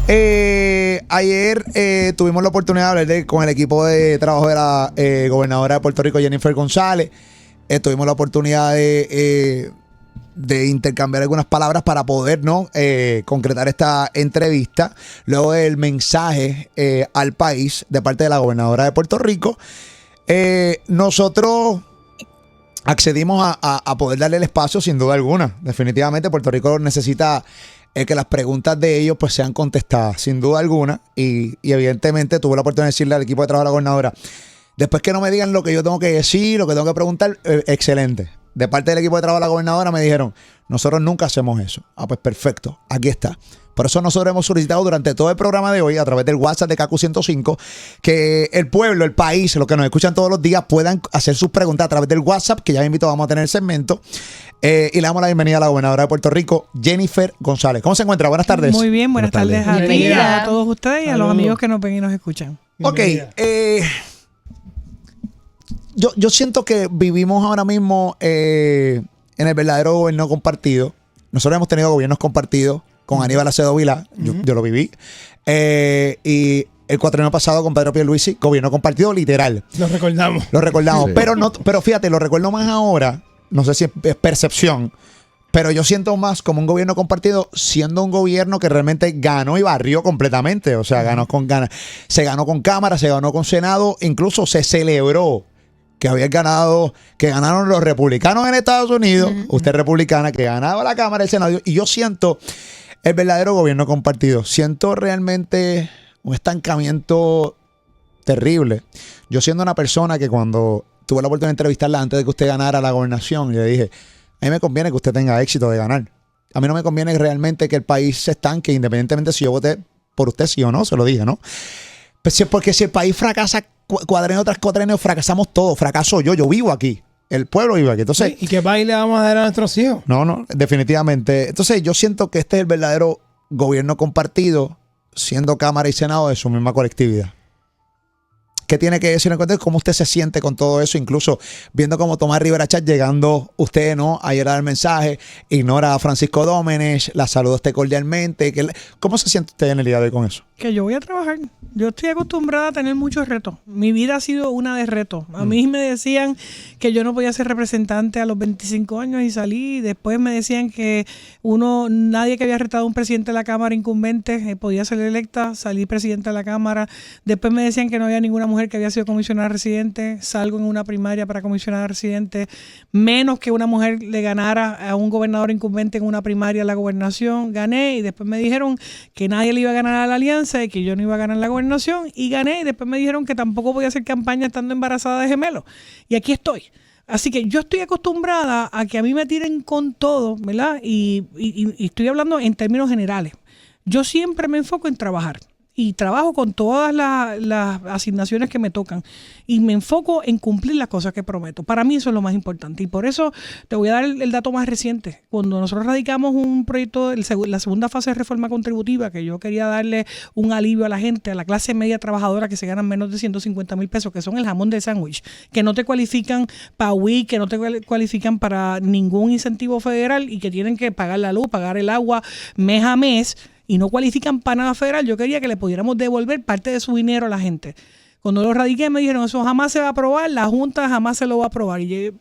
Ayer tuvimos la oportunidad de hablar con el equipo de trabajo de la gobernadora de Puerto Rico, Jennifer González. Tuvimos la oportunidad de intercambiar algunas palabras para poder concretar esta entrevista. Luego del mensaje al país de parte de la gobernadora de Puerto Rico, nosotros accedimos a poder darle el espacio sin duda alguna. Definitivamente Puerto Rico necesita que las preguntas de ellos pues sean contestadas sin duda alguna y evidentemente tuve la oportunidad de decirle al equipo de trabajo de la gobernadora, después que no me digan lo que yo tengo que decir, lo que tengo que preguntar, excelente. De parte del equipo de trabajo de la gobernadora me dijeron, nosotros nunca hacemos eso. Pues perfecto, aquí está. Por eso nosotros hemos solicitado durante todo el programa de hoy, a través del WhatsApp de KQ 105, que el pueblo, el país, los que nos escuchan todos los días, puedan hacer sus preguntas a través del WhatsApp, que ya me invito, vamos a tener el segmento. Y le damos la bienvenida a la gobernadora de Puerto Rico, Jennifer González. ¿Cómo se encuentra? Buenas tardes. Muy bien, buenas tardes a ti, a todos ustedes y a los amigos que nos ven y nos escuchan. Ok, yo siento que vivimos ahora mismo en el verdadero gobierno compartido. Nosotros hemos tenido gobiernos compartidos con Aníbal Acevedo Vilá, yo lo viví. Y el cuatrienio pasado con Pedro Pierluisi, gobierno compartido literal. Lo recordamos. Lo recordamos. Sí. Pero fíjate, lo recuerdo más ahora. No sé si es percepción, pero yo siento más como un gobierno compartido, siendo un gobierno que realmente ganó y barrió completamente. O sea, ganó con ganas. Se ganó con Cámara, se ganó con Senado, incluso se celebró que había ganado, que ganaron los republicanos en Estados Unidos, usted republicana, que ganaba la Cámara y el Senado. Y yo siento el verdadero gobierno compartido. Siento realmente un estancamiento terrible. Yo siendo una persona que cuando tuve la oportunidad de entrevistarla antes de que usted ganara la gobernación, le dije, a mí me conviene que usted tenga éxito de ganar. A mí no me conviene realmente que el país se estanque, independientemente si yo voté por usted sí o no, se lo dije, ¿no? Pues porque si el país fracasa cuadrenio tras cuadrenio, fracasamos todos. Fracaso yo vivo aquí. El pueblo vive aquí. Entonces, ¿y qué país le vamos a dar a nuestros hijos? No, definitivamente. Entonces yo siento que este es el verdadero gobierno compartido, siendo Cámara y Senado de su misma colectividad. ¿Qué tiene que decir en cuenta? ¿Cómo usted se siente con todo eso? Incluso viendo cómo Tomás Rivera Chat llegando usted, ¿no? Ayer a dar el mensaje, ignora a Francisco Dómenech, la saluda usted cordialmente. ¿Cómo se siente usted en el día de hoy con eso? Que yo voy a trabajar. Yo estoy acostumbrada a tener muchos retos. Mi vida ha sido una de retos. A mí me decían que yo no podía ser representante a los 25 años y salí. Después me decían que nadie que había retado a un presidente de la Cámara incumbente podía ser electa. Salí presidenta de la Cámara. Después me decían que no había ninguna mujer que había sido comisionada residente. Salgo en una primaria para comisionada residente. Menos que una mujer le ganara a un gobernador incumbente en una primaria la gobernación. Gané y después me dijeron que nadie le iba a ganar a la alianza y que yo no iba a ganar la gobernación y gané. Y después me dijeron que tampoco podía hacer campaña estando embarazada de gemelos. Y aquí estoy. Así que yo estoy acostumbrada a que a mí me tiren con todo, ¿verdad? Y estoy hablando en términos generales. Yo siempre me enfoco en trabajar. Y trabajo con todas las asignaciones que me tocan. Y me enfoco en cumplir las cosas que prometo. Para mí eso es lo más importante. Y por eso te voy a dar el dato más reciente. Cuando nosotros radicamos un proyecto, la segunda fase de reforma contributiva, que yo quería darle un alivio a la gente, a la clase media trabajadora que se ganan menos de 150,000 pesos, que son el jamón de sándwich, que no te cualifican para WIC, que no te cualifican para ningún incentivo federal y que tienen que pagar la luz, pagar el agua mes a mes, y no cualifican para nada federal. Yo quería que le pudiéramos devolver parte de su dinero a la gente. Cuando lo radiqué me dijeron, eso jamás se va a aprobar, la Junta jamás se lo va a aprobar. Y llegué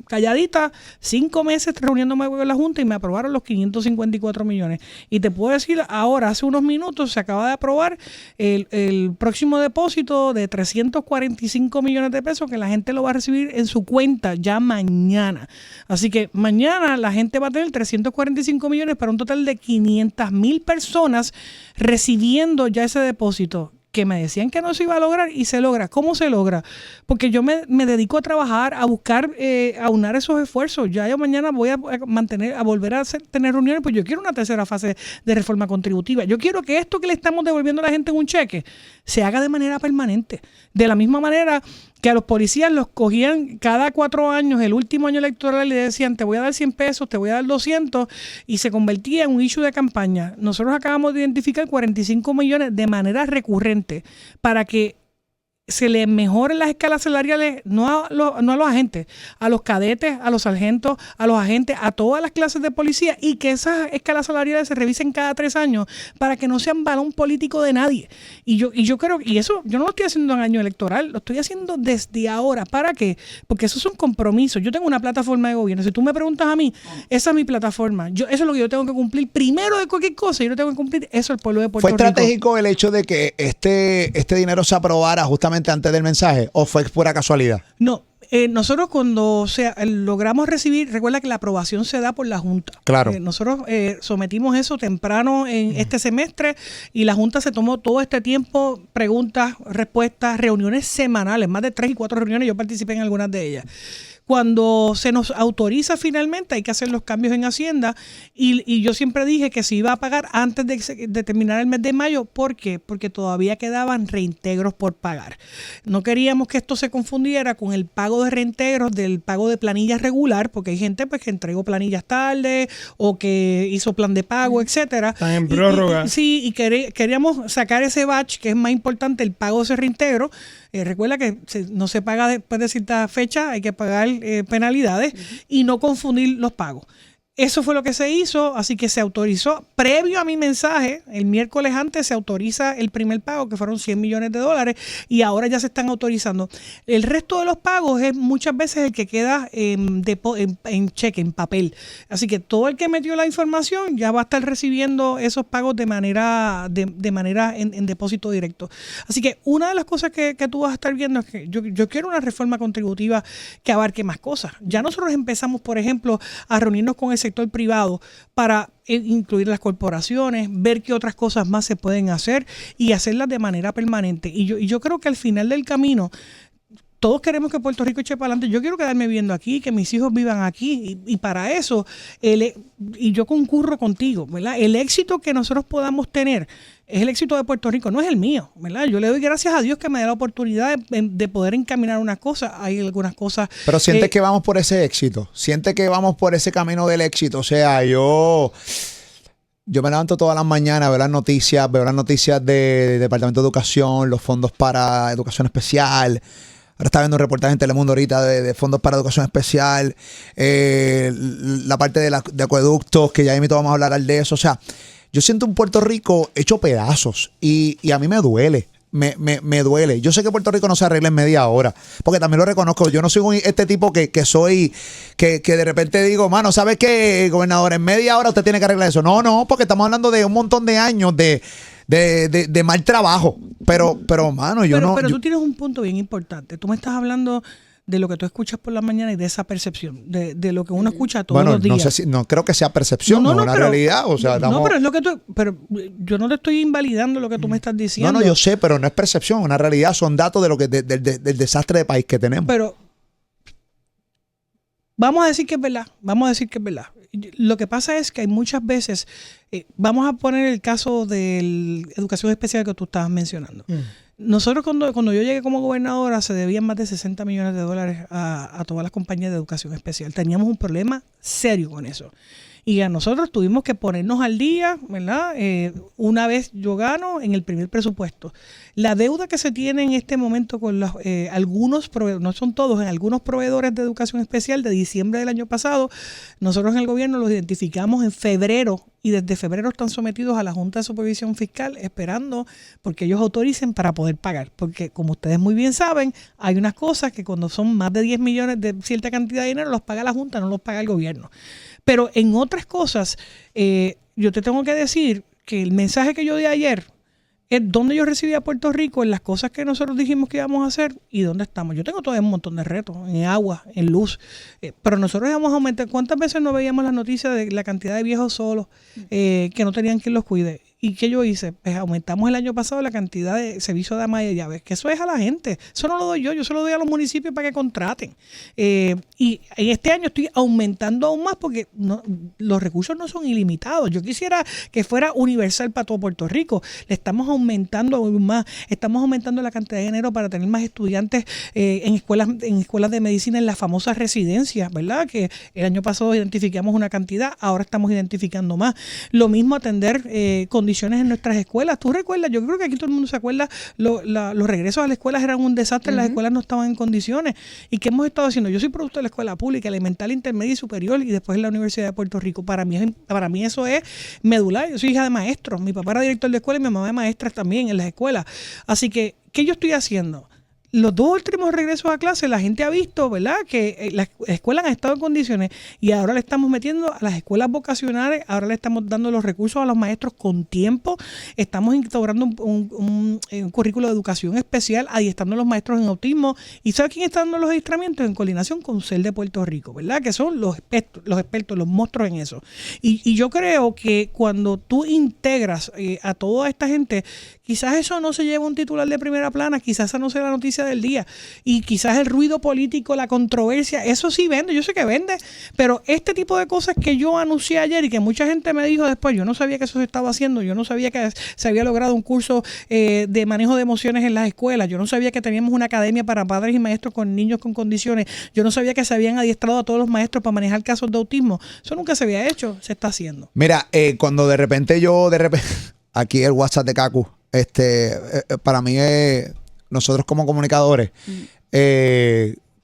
calladita, 5 meses reuniéndome con la Junta y me aprobaron los 554 millones. Y te puedo decir, ahora, hace unos minutos, se acaba de aprobar el próximo depósito de 345 millones de pesos que la gente lo va a recibir en su cuenta ya mañana. Así que mañana la gente va a tener 345 millones para un total de 500,000 personas recibiendo ya ese depósito, que me decían que no se iba a lograr y se logra. ¿Cómo se logra? Porque yo me dedico a trabajar, a buscar, a unar esos esfuerzos. Ya yo mañana voy a volver a tener reuniones, pues yo quiero una tercera fase de reforma contributiva. Yo quiero que esto que le estamos devolviendo a la gente en un cheque se haga de manera permanente. De la misma manera que a los policías los cogían cada 4 años, el último año electoral, y le decían, te voy a dar 100 pesos, te voy a dar 200, y se convertía en un issue de campaña. Nosotros acabamos de identificar 45 millones de manera recurrente para que se le mejoren las escalas salariales no a los agentes, a los cadetes, a los sargentos, a los agentes, a todas las clases de policía, y que esas escalas salariales se revisen cada 3 años para que no sean balón político de nadie. Y yo creo, y eso yo no lo estoy haciendo en año electoral, lo estoy haciendo desde ahora. ¿Para qué? Porque esos son compromisos. Yo tengo una plataforma de gobierno. Si tú me preguntas a mí, esa es mi plataforma. Eso es lo que yo tengo que cumplir. Primero de cualquier cosa, yo no tengo que cumplir eso al pueblo de Puerto Rico. ¿Fue estratégico el hecho de que este dinero se aprobara justamente antes del mensaje, o fue pura casualidad? No, nosotros cuando logramos recibir, recuerda que la aprobación se da por la Junta. Claro. Nosotros sometimos eso temprano en este semestre y la Junta se tomó todo este tiempo, preguntas, respuestas, reuniones semanales, más de 3 y 4 reuniones, yo participé en algunas de ellas. Cuando se nos autoriza finalmente, hay que hacer los cambios en Hacienda, y yo siempre dije que se iba a pagar antes de terminar el mes de mayo. ¿Por qué? Porque todavía quedaban reintegros por pagar. No queríamos que esto se confundiera con el pago de reintegros del pago de planillas regular, porque hay gente pues que entregó planillas tarde o que hizo plan de pago, etcétera. Están en prórroga. Sí, queríamos sacar ese batch, que es más importante, el pago de ese reintegro. Recuerda que no se paga después de cierta fecha, hay que pagar penalidades y no confundir los pagos. Eso fue lo que se hizo, así que se autorizó, previo a mi mensaje, el miércoles antes se autoriza el primer pago, que fueron $100 millones, y ahora ya se están autorizando. El resto de los pagos es muchas veces el que queda en cheque, en papel. Así que todo el que metió la información ya va a estar recibiendo esos pagos de manera en depósito directo. Así que una de las cosas que tú vas a estar viendo es que yo quiero una reforma contributiva que abarque más cosas. Ya nosotros empezamos, por ejemplo, a reunirnos con el sector privado para incluir las corporaciones, ver qué otras cosas más se pueden hacer y hacerlas de manera permanente. Y yo creo que al final del camino, todos queremos que Puerto Rico eche para adelante. Yo quiero quedarme viviendo aquí, que mis hijos vivan aquí, y para eso, y yo concurro contigo, ¿verdad? El éxito que nosotros podamos tener es el éxito de Puerto Rico, no es el mío, ¿verdad? Yo le doy gracias a Dios que me da la oportunidad de poder encaminar unas cosas. Hay algunas cosas... Pero sientes que vamos por ese éxito, sientes que vamos por ese camino del éxito. O sea, yo me levanto todas las mañanas, veo las noticias del Departamento de Educación, los fondos para educación especial. Ahora está viendo un reportaje en Telemundo ahorita de fondos para educación especial, la parte de acueductos, que ya mismo vamos a hablar de eso. O sea, yo siento un Puerto Rico hecho pedazos y a mí me duele. Me duele. Yo sé que Puerto Rico no se arregla en media hora, porque también lo reconozco. Yo no soy este tipo que de repente digo, mano, ¿sabes qué, gobernador? En media hora usted tiene que arreglar eso. No, porque estamos hablando de un montón de años de mal trabajo. Pero mano, Pero tú tienes un punto bien importante. Tú me estás hablando de lo que tú escuchas por la mañana y de esa percepción, de lo que uno escucha todos los días. No creo que sea percepción, no es una realidad. O sea, pero es lo que pero yo no te estoy invalidando lo que tú me estás diciendo. No, yo sé, pero no es percepción, es una realidad, son datos de lo que del desastre de país que tenemos. Pero vamos a decir que es verdad, Lo que pasa es que hay muchas veces, vamos a poner el caso de educación especial que tú estabas mencionando. Nosotros cuando yo llegué como gobernadora se debían más de $60 millones a todas las compañías de educación especial. Teníamos un problema serio con eso. Y a nosotros tuvimos que ponernos al día, ¿verdad? Una vez yo gano en el primer presupuesto. La deuda que se tiene en este momento con algunos proveedores, no son todos, en algunos proveedores de educación especial de diciembre del año pasado, nosotros en el gobierno los identificamos en febrero y desde febrero están sometidos a la Junta de Supervisión Fiscal esperando porque ellos autoricen para poder pagar. Porque como ustedes muy bien saben, hay unas cosas que cuando son más de 10 millones de cierta cantidad de dinero los paga la Junta, no los paga el gobierno. Pero en otras cosas, yo te tengo que decir que el mensaje que yo di ayer es dónde yo recibí a Puerto Rico, en las cosas que nosotros dijimos que íbamos a hacer y dónde estamos. Yo tengo todavía un montón de retos, en agua, en luz, pero nosotros íbamos a aumentar. ¿Cuántas veces no veíamos las noticias de la cantidad de viejos solos que no tenían quien los cuide? ¿Y qué yo hice? Pues aumentamos el año pasado la cantidad de servicio de ama de llaves, que eso es a la gente. Eso no lo doy yo se lo doy a los municipios para que contraten. Y en este año estoy aumentando aún más porque los recursos no son ilimitados. Yo quisiera que fuera universal para todo Puerto Rico. Le estamos aumentando aún más. Estamos aumentando la cantidad de dinero para tener más estudiantes en escuelas de medicina, en las famosas residencias, ¿verdad? Que el año pasado identificamos una cantidad, ahora estamos identificando más. Lo mismo atender condiciones condiciones en nuestras escuelas. ¿Tú recuerdas? Yo creo que aquí todo el mundo se acuerda, los regresos a las escuelas eran un desastre, las escuelas no estaban en condiciones. ¿Y qué hemos estado haciendo? Yo soy producto de la escuela pública, elemental, intermedia y superior, y después en la Universidad de Puerto Rico. Para mí eso es medular. Yo soy hija de maestros. Mi papá era director de escuela y mi mamá de maestras también en las escuelas. Así que, ¿qué yo estoy haciendo? Los 2 últimos regresos a clase, la gente ha visto, ¿verdad?, que las escuelas han estado en condiciones y ahora le estamos metiendo a las escuelas vocacionales, ahora le estamos dando los recursos a los maestros con tiempo, estamos instaurando un currículo de educación especial, adiestrando a los maestros en autismo. ¿Y sabe quién está dando los adiestramientos? En coordinación con CEL de Puerto Rico, ¿verdad?, que son los expertos, los monstruos en eso. Y yo creo que cuando tú integras a toda esta gente, quizás eso no se lleva un titular de primera plana, quizás esa no sea la noticia del día, y quizás el ruido político, la controversia, eso sí vende, yo sé que vende, pero este tipo de cosas que yo anuncié ayer y que mucha gente me dijo después, yo no sabía que eso se estaba haciendo, yo no sabía que se había logrado un curso de manejo de emociones en las escuelas, yo no sabía que teníamos una academia para padres y maestros con niños con condiciones, yo no sabía que se habían adiestrado a todos los maestros para manejar casos de autismo. Eso nunca se había hecho, se está haciendo. Mira, cuando de repente aquí el WhatsApp de Cacu, para mí es, nosotros como comunicadores,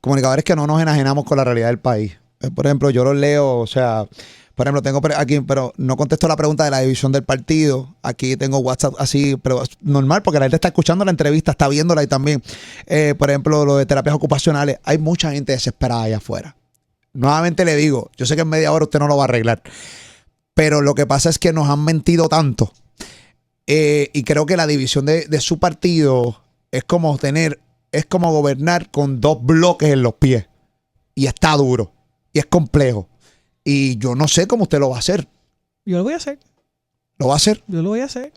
comunicadores que no nos enajenamos con la realidad del país. Por ejemplo, yo los leo, o sea, por ejemplo, tengo aquí, pero no contesto la pregunta de la división del partido. Aquí tengo WhatsApp así, pero normal, porque la gente está escuchando la entrevista, está viéndola y también, por ejemplo, lo de terapias ocupacionales. Hay mucha gente desesperada allá afuera. Nuevamente le digo, yo sé que en media hora usted no lo va a arreglar, pero lo que pasa es que nos han mentido tanto. Y creo que la división de su partido es como gobernar con 2 bloques en los pies. Y está duro. Y es complejo. Y yo no sé cómo usted lo va a hacer. Yo lo voy a hacer. ¿Lo va a hacer? Yo lo voy a hacer.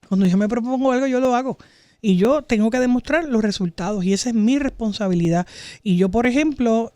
Cuando yo me propongo algo, yo lo hago. Y yo tengo que demostrar los resultados y esa es mi responsabilidad. Y yo, por ejemplo,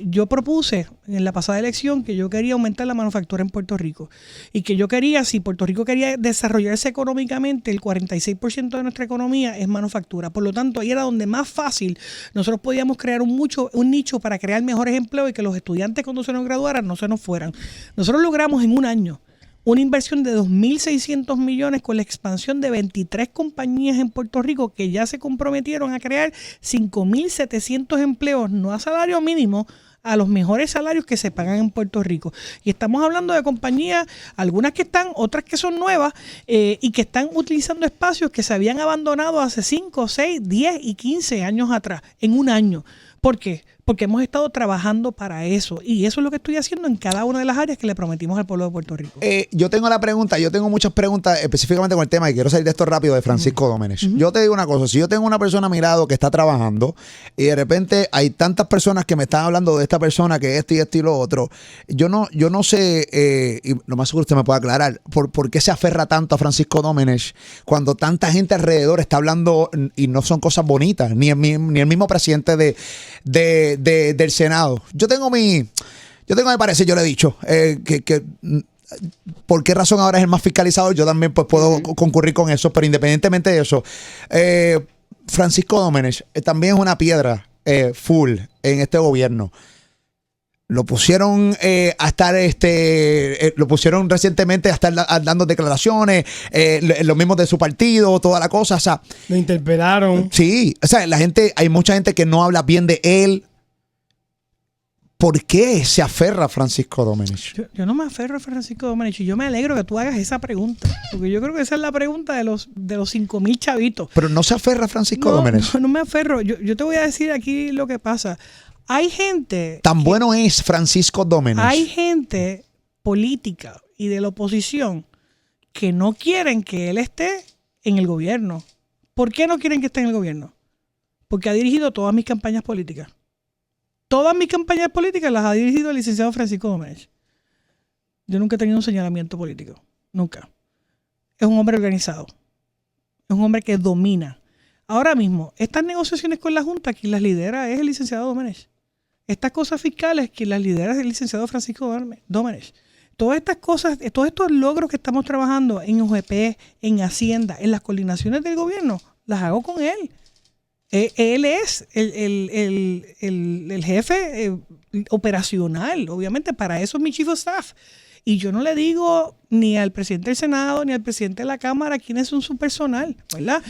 yo propuse en la pasada elección que yo quería aumentar la manufactura en Puerto Rico y que yo quería, si Puerto Rico quería desarrollarse económicamente, el 46% de nuestra economía es manufactura. Por lo tanto, ahí era donde más fácil nosotros podíamos crear un nicho para crear mejores empleos y que los estudiantes cuando se nos graduaran no se nos fueran. Nosotros logramos en un año una inversión de 2.600 millones con la expansión de 23 compañías en Puerto Rico que ya se comprometieron a crear 5.700 empleos, no a salario mínimo, a los mejores salarios que se pagan en Puerto Rico. Y estamos hablando de compañías, algunas que están, otras que son nuevas y que están utilizando espacios que se habían abandonado hace 5, 6, 10 y 15 años atrás, en un año. ¿Por qué? Porque hemos estado trabajando para eso. Y eso es lo que estoy haciendo en cada una de las áreas que le prometimos al pueblo de Puerto Rico. Yo tengo muchas preguntas específicamente con el tema y quiero salir de esto rápido de Francisco Domenech. Yo te digo una cosa, si yo tengo una persona a mi lado que está trabajando y de repente hay tantas personas que me están hablando de esta persona que esto y lo otro, yo no sé, y lo más seguro usted me puede aclarar, por qué se aferra tanto a Francisco Domenech cuando tanta gente alrededor está hablando y no son cosas bonitas, ni el mismo presidente del Senado. Yo tengo mi parecer, yo le he dicho que por qué razón ahora es el más fiscalizador, yo también pues puedo concurrir con eso, pero independientemente de eso, Francisco Domenech también es una piedra full en este gobierno. Lo pusieron a estar, lo pusieron recientemente a estar dando declaraciones, los mismos de su partido, toda la cosa, o sea. Lo interpelaron. Sí, o sea, hay mucha gente que no habla bien de él. ¿Por qué se aferra a Francisco Domenech? Yo no me aferro a Francisco Domenech y yo me alegro que tú hagas esa pregunta, porque yo creo que esa es la pregunta de los 5,000 chavitos. Pero no se aferra a Francisco Domenech. No me aferro. Yo te voy a decir aquí lo que pasa. Hay gente... Tan bueno es Francisco Domenech. Hay gente política y de la oposición que no quieren que él esté en el gobierno. ¿Por qué no quieren que esté en el gobierno? Porque ha dirigido todas mis campañas políticas. Todas mis campañas políticas las ha dirigido el licenciado Francisco Domenech. Yo nunca he tenido un señalamiento político. Nunca. Es un hombre organizado. Es un hombre que domina. Ahora mismo, estas negociaciones con la Junta, quien las lidera es el licenciado Domenech. Estas cosas fiscales, quien las lidera es el licenciado Francisco Domenech. Todas estas cosas, todos estos logros que estamos trabajando en OGP, en Hacienda, en las coordinaciones del gobierno, las hago con él. Él es el jefe operacional, obviamente, para eso es mi chief of staff. Y yo no le digo ni al presidente del Senado ni al presidente de la Cámara quiénes son su personal, ¿verdad?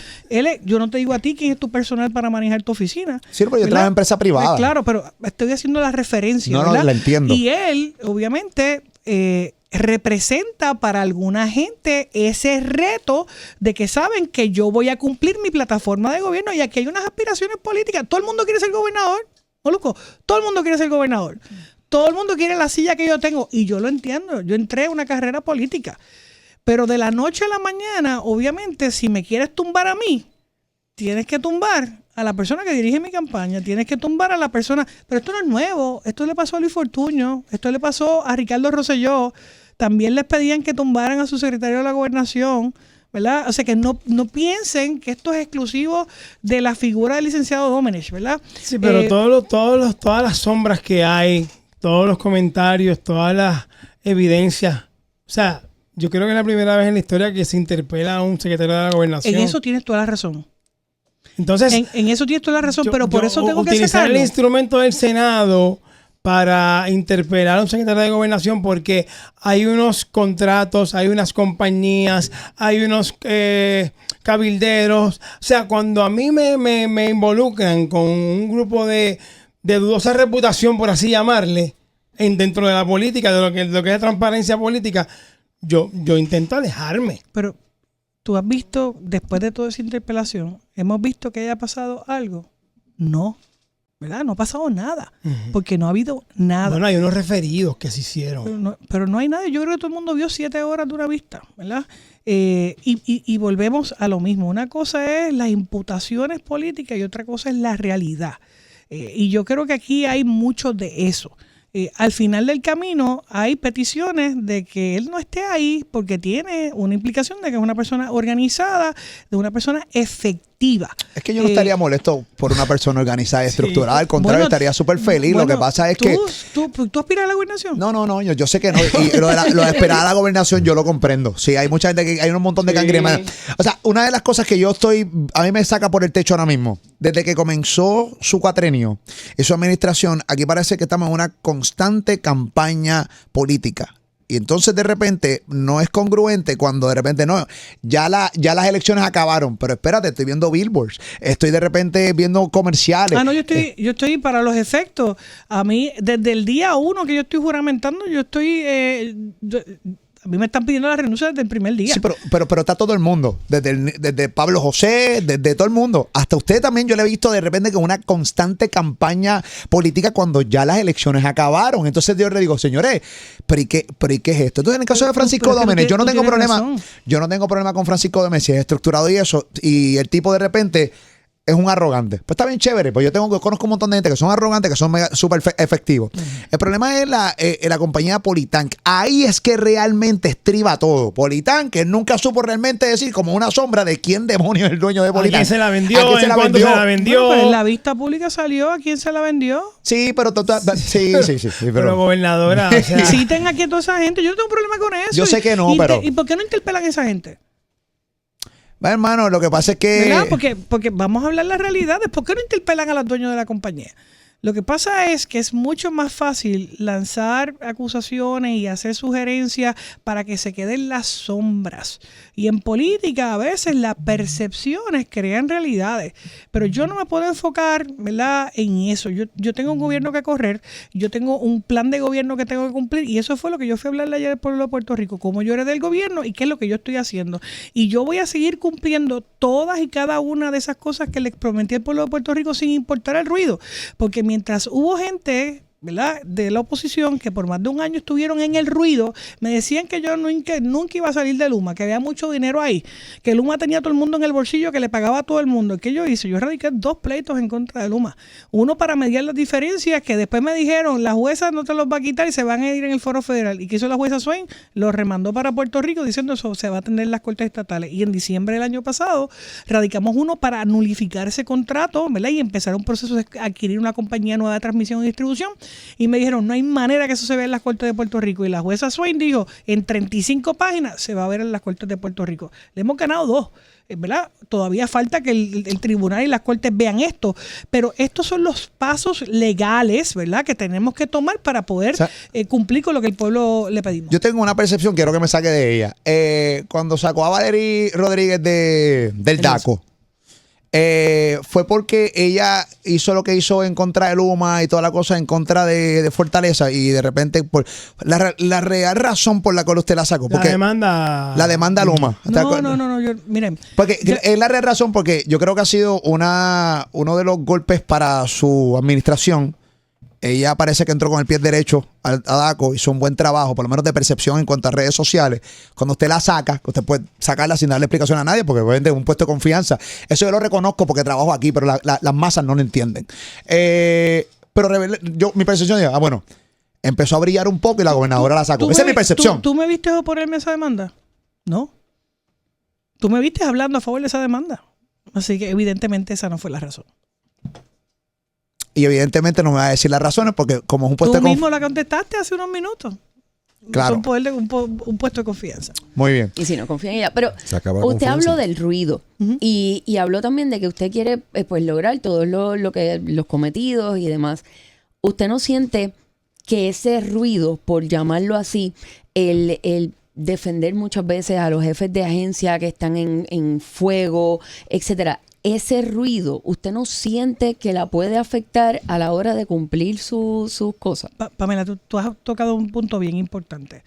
Yo no te digo a ti quién es tu personal para manejar tu oficina. Sí, pero yo ¿verdad? trabajo en empresa privada. Claro, pero estoy haciendo la referencia, No, ¿verdad? la entiendo. Y él, obviamente, representa para alguna gente ese reto de que saben que yo voy a cumplir mi plataforma de gobierno y aquí hay unas aspiraciones políticas. Todo el mundo quiere ser gobernador, Moluco. Todo el mundo quiere ser gobernador. Todo el mundo quiere la silla que yo tengo y yo lo entiendo. Yo entré a una carrera política. Pero de la noche a la mañana, obviamente, si me quieres tumbar a mí, tienes que tumbar a la persona que dirige mi campaña, tienes que tumbar a la persona. Pero esto no es nuevo. Esto le pasó a Luis Fortuño, esto le pasó a Ricardo Rosselló. También les pedían que tumbaran a su secretario de la Gobernación, ¿verdad? O sea, que no piensen que esto es exclusivo de la figura del licenciado Domenech, ¿verdad? Sí, pero todas las sombras que hay, todos los comentarios, todas las evidencias, o sea, yo creo que es la primera vez en la historia que se interpela a un secretario de la Gobernación. En eso tienes toda la razón. Entonces, en eso tienes toda la razón, pero por eso tengo que utilizar sacarlo. el instrumento del Senado para interpelar a un secretario de Gobernación porque hay unos contratos, hay unas compañías, hay unos cabilderos. O sea, cuando a mí me involucran con un grupo de dudosa reputación, por así llamarle, dentro de la política, de lo que es transparencia política, yo intento alejarme. Pero tú has visto, después de toda esa interpelación, ¿hemos visto que haya pasado algo? No, ¿verdad? No ha pasado nada, porque no ha habido nada. Bueno, hay unos referidos que se hicieron. Pero no hay nada. Yo creo que todo el mundo vio 7 horas de una vista, ¿verdad? Y volvemos a lo mismo. Una cosa es las imputaciones políticas y otra cosa es la realidad. Y yo creo que aquí hay mucho de eso. Al final del camino hay peticiones de que él no esté ahí porque tiene una implicación de que es una persona organizada, de una persona efectiva. Es que yo no estaría molesto por una persona organizada y estructurada. Al contrario, estaría súper feliz. Lo que pasa es que... ¿Tú aspiras a la gobernación? No, yo sé que no. Y lo de esperar a la gobernación yo lo comprendo. Sí, hay mucha gente que hay un montón de cangremas. O sea, una de las cosas que a mí me saca por el techo ahora mismo, desde que comenzó su cuatrenio y su administración, aquí parece que estamos en una constante campaña política. Y entonces de repente no es congruente cuando de repente no, ya las elecciones acabaron, pero espérate, estoy viendo billboards, estoy de repente viendo comerciales. No, yo estoy para los efectos. A mí, desde el día 1 que yo estoy juramentando, a mí me están pidiendo la renuncia desde el primer día. Sí, pero está todo el mundo, desde Pablo José, desde todo el mundo. Hasta usted también yo le he visto de repente con una constante campaña política cuando ya las elecciones acabaron. Entonces yo le digo, señores, ¿pero y qué es esto? Entonces en el caso de Francisco Domenech, yo no tengo problema con Francisco Domenech, si es estructurado y eso, y el tipo de repente es un arrogante. Pues está bien chévere, pues yo conozco un montón de gente que son arrogantes, que son súper efectivos. El problema es la compañía Politank. Ahí es que realmente estriba todo. Politank, que nunca supo realmente decir como una sombra de quién demonios es el dueño de Politank. ¿A quién se la vendió? ¿En cuánto se la vendió? Bueno, pues en la vista pública salió a quién se la vendió. Sí, pero sí. Pero gobernadora, o sea. Citen aquí a toda esa gente. Yo no tengo problema con eso. Yo sé que no, pero... ¿Y por qué no interpelan a esa gente? Bueno, hermano, lo que pasa es que... ¿Verdad? Porque vamos a hablar las realidades. ¿Por qué no interpelan a los dueños de la compañía? Lo que pasa es que es mucho más fácil lanzar acusaciones y hacer sugerencias para que se queden las sombras. Y en política a veces las percepciones crean realidades. Pero yo no me puedo enfocar, ¿verdad?, en eso. Yo tengo un gobierno que correr, yo tengo un plan de gobierno que tengo que cumplir y eso fue lo que yo fui a hablarle ayer al pueblo de Puerto Rico, cómo yo heredé del gobierno y qué es lo que yo estoy haciendo. Y yo voy a seguir cumpliendo todas y cada una de esas cosas que le prometí al pueblo de Puerto Rico sin importar el ruido. Porque mientras hubo gente, ¿verdad?, de la oposición que por más de un año estuvieron en el ruido, me decían que yo nunca iba a salir de Luma, que había mucho dinero ahí, que Luma tenía a todo el mundo en el bolsillo, que le pagaba a todo el mundo. ¿Qué yo hice? Yo radiqué 2 pleitos en contra de Luma. Uno para mediar las diferencias, que después me dijeron, la jueza no te los va a quitar y se van a ir en el foro federal. ¿Y qué hizo la jueza Swain? Los remandó para Puerto Rico diciendo eso se va a atender en las cortes estatales. Y en diciembre del año pasado radicamos uno para nulificar ese contrato, ¿verdad?, y empezar un proceso de adquirir una compañía nueva de transmisión y distribución y me dijeron, no hay manera que eso se vea en las Cortes de Puerto Rico. Y la jueza Swain dijo, en 35 páginas se va a ver en las Cortes de Puerto Rico. Le hemos ganado 2. ¿Verdad? Todavía falta que el tribunal y las cortes vean esto, pero estos son los pasos legales, ¿verdad?, que tenemos que tomar para poder cumplir con lo que el pueblo le pedimos. Yo tengo una percepción, quiero que me saque de ella. Cuando sacó a Valery Rodríguez del DACO, fue porque ella hizo lo que hizo en contra de Luma y toda la cosa en contra de Fortaleza, y de repente por la real razón por la cual usted la sacó, porque la demanda Luma. No, miren, porque es la real razón, porque yo creo que ha sido uno de los golpes para su administración. Ella parece que entró con el pie derecho a DACO, hizo un buen trabajo, por lo menos de percepción en cuanto a redes sociales. Cuando usted la saca, usted puede sacarla sin darle explicación a nadie, porque obviamente es un puesto de confianza. Eso yo lo reconozco porque trabajo aquí, pero las masas no lo entienden. Pero mi percepción es, bueno, empezó a brillar un poco y la gobernadora la sacó. Esa es mi percepción. ¿Tú me viste oponerme a esa demanda? No. Tú me viste hablando a favor de esa demanda. Así que evidentemente esa no fue la razón. Y evidentemente no me va a decir las razones, porque como es un puesto Tú mismo la contestaste hace unos minutos. Claro. Un puesto de confianza. Muy bien. Y si no confía en ella. Pero usted habló del ruido. Y habló también de que usted quiere pues lograr todos los cometidos y demás. ¿Usted no siente que ese ruido, por llamarlo así, el defender muchas veces a los jefes de agencia que están en fuego, etcétera, ese ruido, ¿usted no siente que la puede afectar a la hora de cumplir sus cosas? Pamela, tú has tocado un punto bien importante.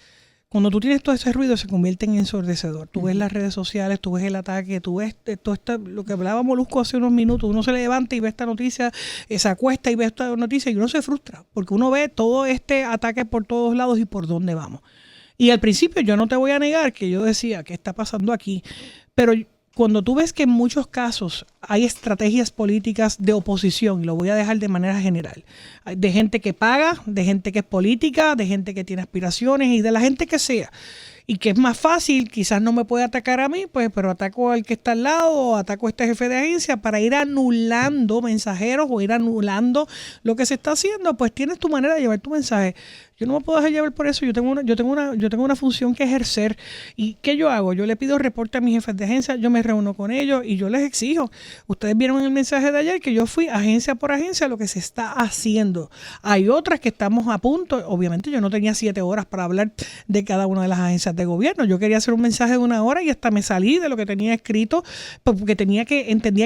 Cuando tú tienes todo ese ruido, se convierte en ensordecedor. Tú ves las redes sociales, tú ves el ataque, tú ves todo lo que hablaba Molusco hace unos minutos. Uno se levanta y ve esta noticia, se acuesta y ve esta noticia y uno se frustra, porque uno ve todo este ataque por todos lados y por dónde vamos. Y al principio yo no te voy a negar que yo decía, ¿qué está pasando aquí? Pero cuando tú ves que en muchos casos hay estrategias políticas de oposición, y lo voy a dejar de manera general, de gente que paga, de gente que es política, de gente que tiene aspiraciones y de la gente que sea, y que es más fácil, quizás no me puede atacar a mí, pues, pero ataco al que está al lado o ataco a este jefe de agencia para ir anulando mensajeros o ir anulando lo que se está haciendo, pues tienes tu manera de llevar tu mensaje. Yo no me puedo dejar llevar por eso. Yo tengo una función que ejercer. ¿Y qué yo hago? Yo le pido reporte a mis jefes de agencia, yo me reúno con ellos y yo les exijo. Ustedes vieron en el mensaje de ayer que yo fui agencia por agencia lo que se está haciendo. Hay otras que estamos a punto. Obviamente yo no tenía 7 horas para hablar de cada una de las agencias de gobierno. Yo quería hacer un mensaje de 1 hora y hasta me salí de lo que tenía escrito porque entendía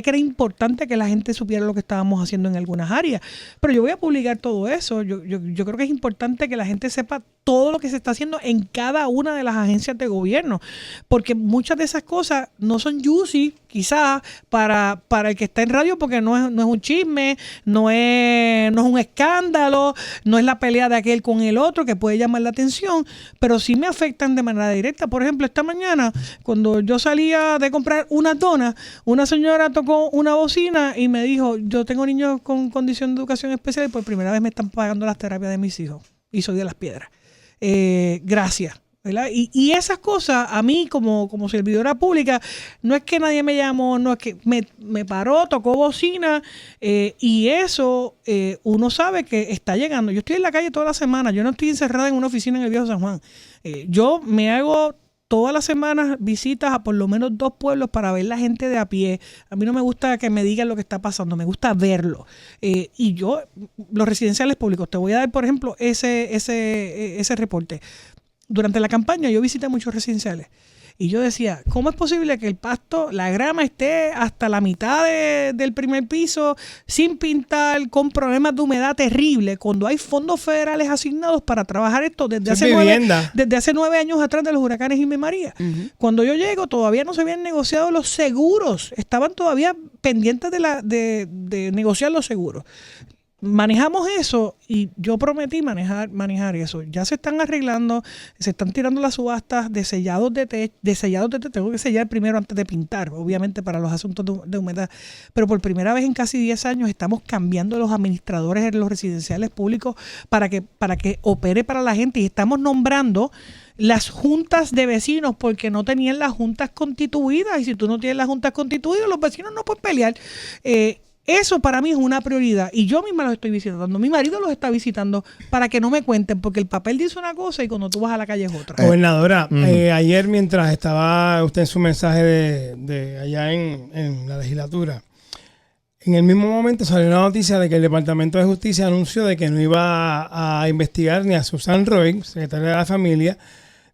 que era importante que la gente supiera lo que estábamos haciendo en algunas áreas. Pero yo voy a publicar todo eso. Yo creo que es importante que la gente sepa todo lo que se está haciendo en cada una de las agencias de gobierno, porque muchas de esas cosas no son juicy, quizás para el que está en radio, porque no es un chisme, no es un escándalo, no es la pelea de aquel con el otro que puede llamar la atención, pero sí me afectan de manera directa. Por ejemplo, esta mañana, cuando yo salía de comprar unas donas, una señora tocó una bocina y me dijo, yo tengo niños con condición de educación especial y por primera vez me están pagando las terapias de mis hijos. Y soy de Las Piedras. Gracias. ¿Verdad? Y esas cosas, a mí como servidora pública, no es que nadie me llamó, no es que me paró, tocó bocina, y eso uno sabe que está llegando. Yo estoy en la calle toda la semana, yo no estoy encerrada en una oficina en el Viejo San Juan. Yo me hago todas las semanas visitas a por lo menos 2 pueblos para ver la gente de a pie. A mí no me gusta que me digan lo que está pasando, me gusta verlo. Y yo, los residenciales públicos, te voy a dar, por ejemplo, ese reporte. Durante la campaña yo visité muchos residenciales. Y yo decía, ¿cómo es posible que el pasto, la grama esté hasta la mitad del primer piso, sin pintar, con problemas de humedad terrible, cuando hay fondos federales asignados para trabajar esto desde hace 9 años atrás de los huracanes Irma y María? Uh-huh. Cuando yo llego, todavía no se habían negociado los seguros, estaban todavía pendientes de negociar los seguros. Manejamos eso y yo prometí manejar eso. Ya se están arreglando, se están tirando las subastas de sellados de techo. Tengo que sellar primero antes de pintar, obviamente para los asuntos de humedad. Pero por primera vez en casi 10 años estamos cambiando los administradores en los residenciales públicos para que opere para la gente, y estamos nombrando las juntas de vecinos porque no tenían las juntas constituidas, y si tú no tienes las juntas constituidas, los vecinos no pueden pelear. Eso para mí es una prioridad y yo misma los estoy visitando. Mi marido los está visitando para que no me cuenten, porque el papel dice una cosa y cuando tú vas a la calle es otra. Gobernadora, ayer mientras estaba usted en su mensaje de allá en la legislatura, en el mismo momento salió una noticia de que el Departamento de Justicia anunció de que no iba a investigar ni a Susan Roy, secretaria de la familia,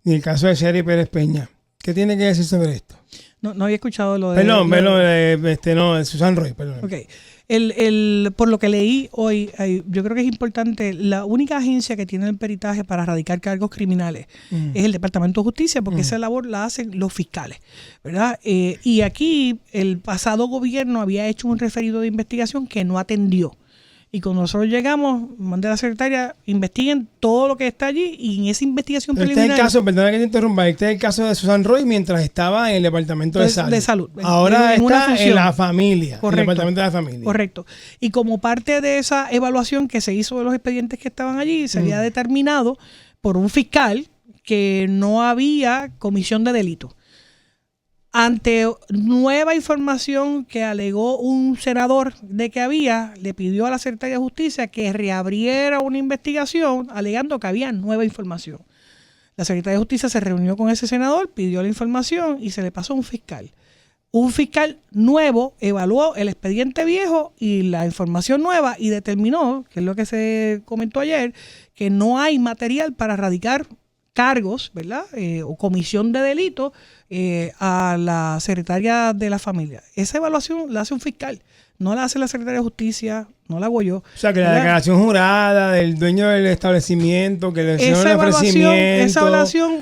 ni el caso de Sherry Pérez Peña. ¿Qué tiene que decir sobre esto? No había escuchado lo de... de Susan Roy, perdón. Ok. Por lo que leí hoy, yo creo que es importante, la única agencia que tiene el peritaje para radicar cargos criminales es el Departamento de Justicia, porque esa labor la hacen los fiscales, ¿verdad? Y aquí el pasado gobierno había hecho un referido de investigación que no atendió. Y cuando nosotros llegamos, mandé a la secretaria, investiguen todo lo que está allí y en esa investigación preliminar... Este es el caso, perdona que te interrumpa, este es el caso de Susan Roy mientras estaba en el Departamento de Salud. Ahora está en la familia, correcto, en el Departamento de la Familia. Correcto. Y como parte de esa evaluación que se hizo de los expedientes que estaban allí, se había determinado por un fiscal que no había comisión de delito. Ante nueva información que alegó un senador de que había, le pidió a la Secretaría de Justicia que reabriera una investigación alegando que había nueva información. La Secretaría de Justicia se reunió con ese senador, pidió la información y se le pasó a un fiscal. Un fiscal nuevo evaluó el expediente viejo y la información nueva y determinó, que es lo que se comentó ayer, que no hay material para radicar cargos, ¿verdad? O comisión de delito a la secretaria de la familia. Esa evaluación la hace un fiscal, no la hace la Secretaría de Justicia, no la hago yo. O sea, que la declaración jurada del dueño del establecimiento, que le hicieron el ofrecimiento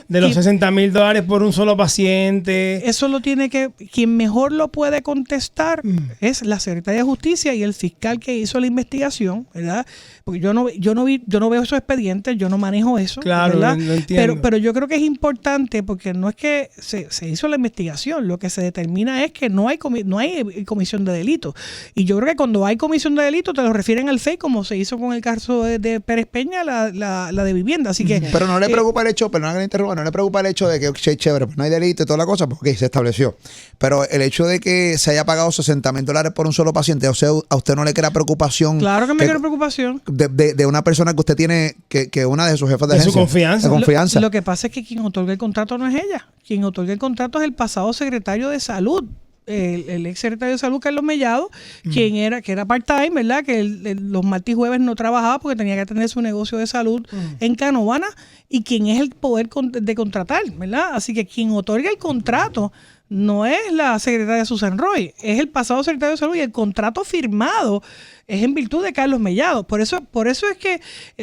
de los $60,000 por un solo paciente. Eso lo tiene que... Quien mejor lo puede contestar es la Secretaría de Justicia y el fiscal que hizo la investigación, ¿verdad? Porque yo no veo esos expedientes, yo no manejo eso, claro, ¿verdad? Lo entiendo. Pero yo creo que es importante porque no es que se hizo la investigación, lo que se determina es que no hay comisión de delito. Y yo creo que cuando hay comisión de delito te lo refieren al FEI, como se hizo con el caso de Pérez Peña, la de vivienda. Así que, pero no le preocupa el hecho, perdón que le interrumpa, no le preocupa el hecho de que chévere, pues no hay delito y toda la cosa, porque se estableció. Pero el hecho de que se haya pagado $60,000 por un solo paciente, o sea, a usted no le crea preocupación. Claro que me crea preocupación. De una persona que usted tiene, que una de sus jefas de agencia. Su confianza. De confianza. Lo que pasa es que quien otorga el contrato no es ella. Quien otorga el contrato es el pasado secretario de Salud. El ex secretario de Salud, Carlos Mellado, que era part-time, ¿verdad? Que los martes y jueves no trabajaba porque tenía que atender su negocio de salud en Canóvana, y quien es el poder de contratar, ¿verdad? Así que quien otorga el contrato no es la secretaria Susan Roy, es el pasado secretario de Salud, y el contrato firmado es en virtud de Carlos Mellado. Por eso es que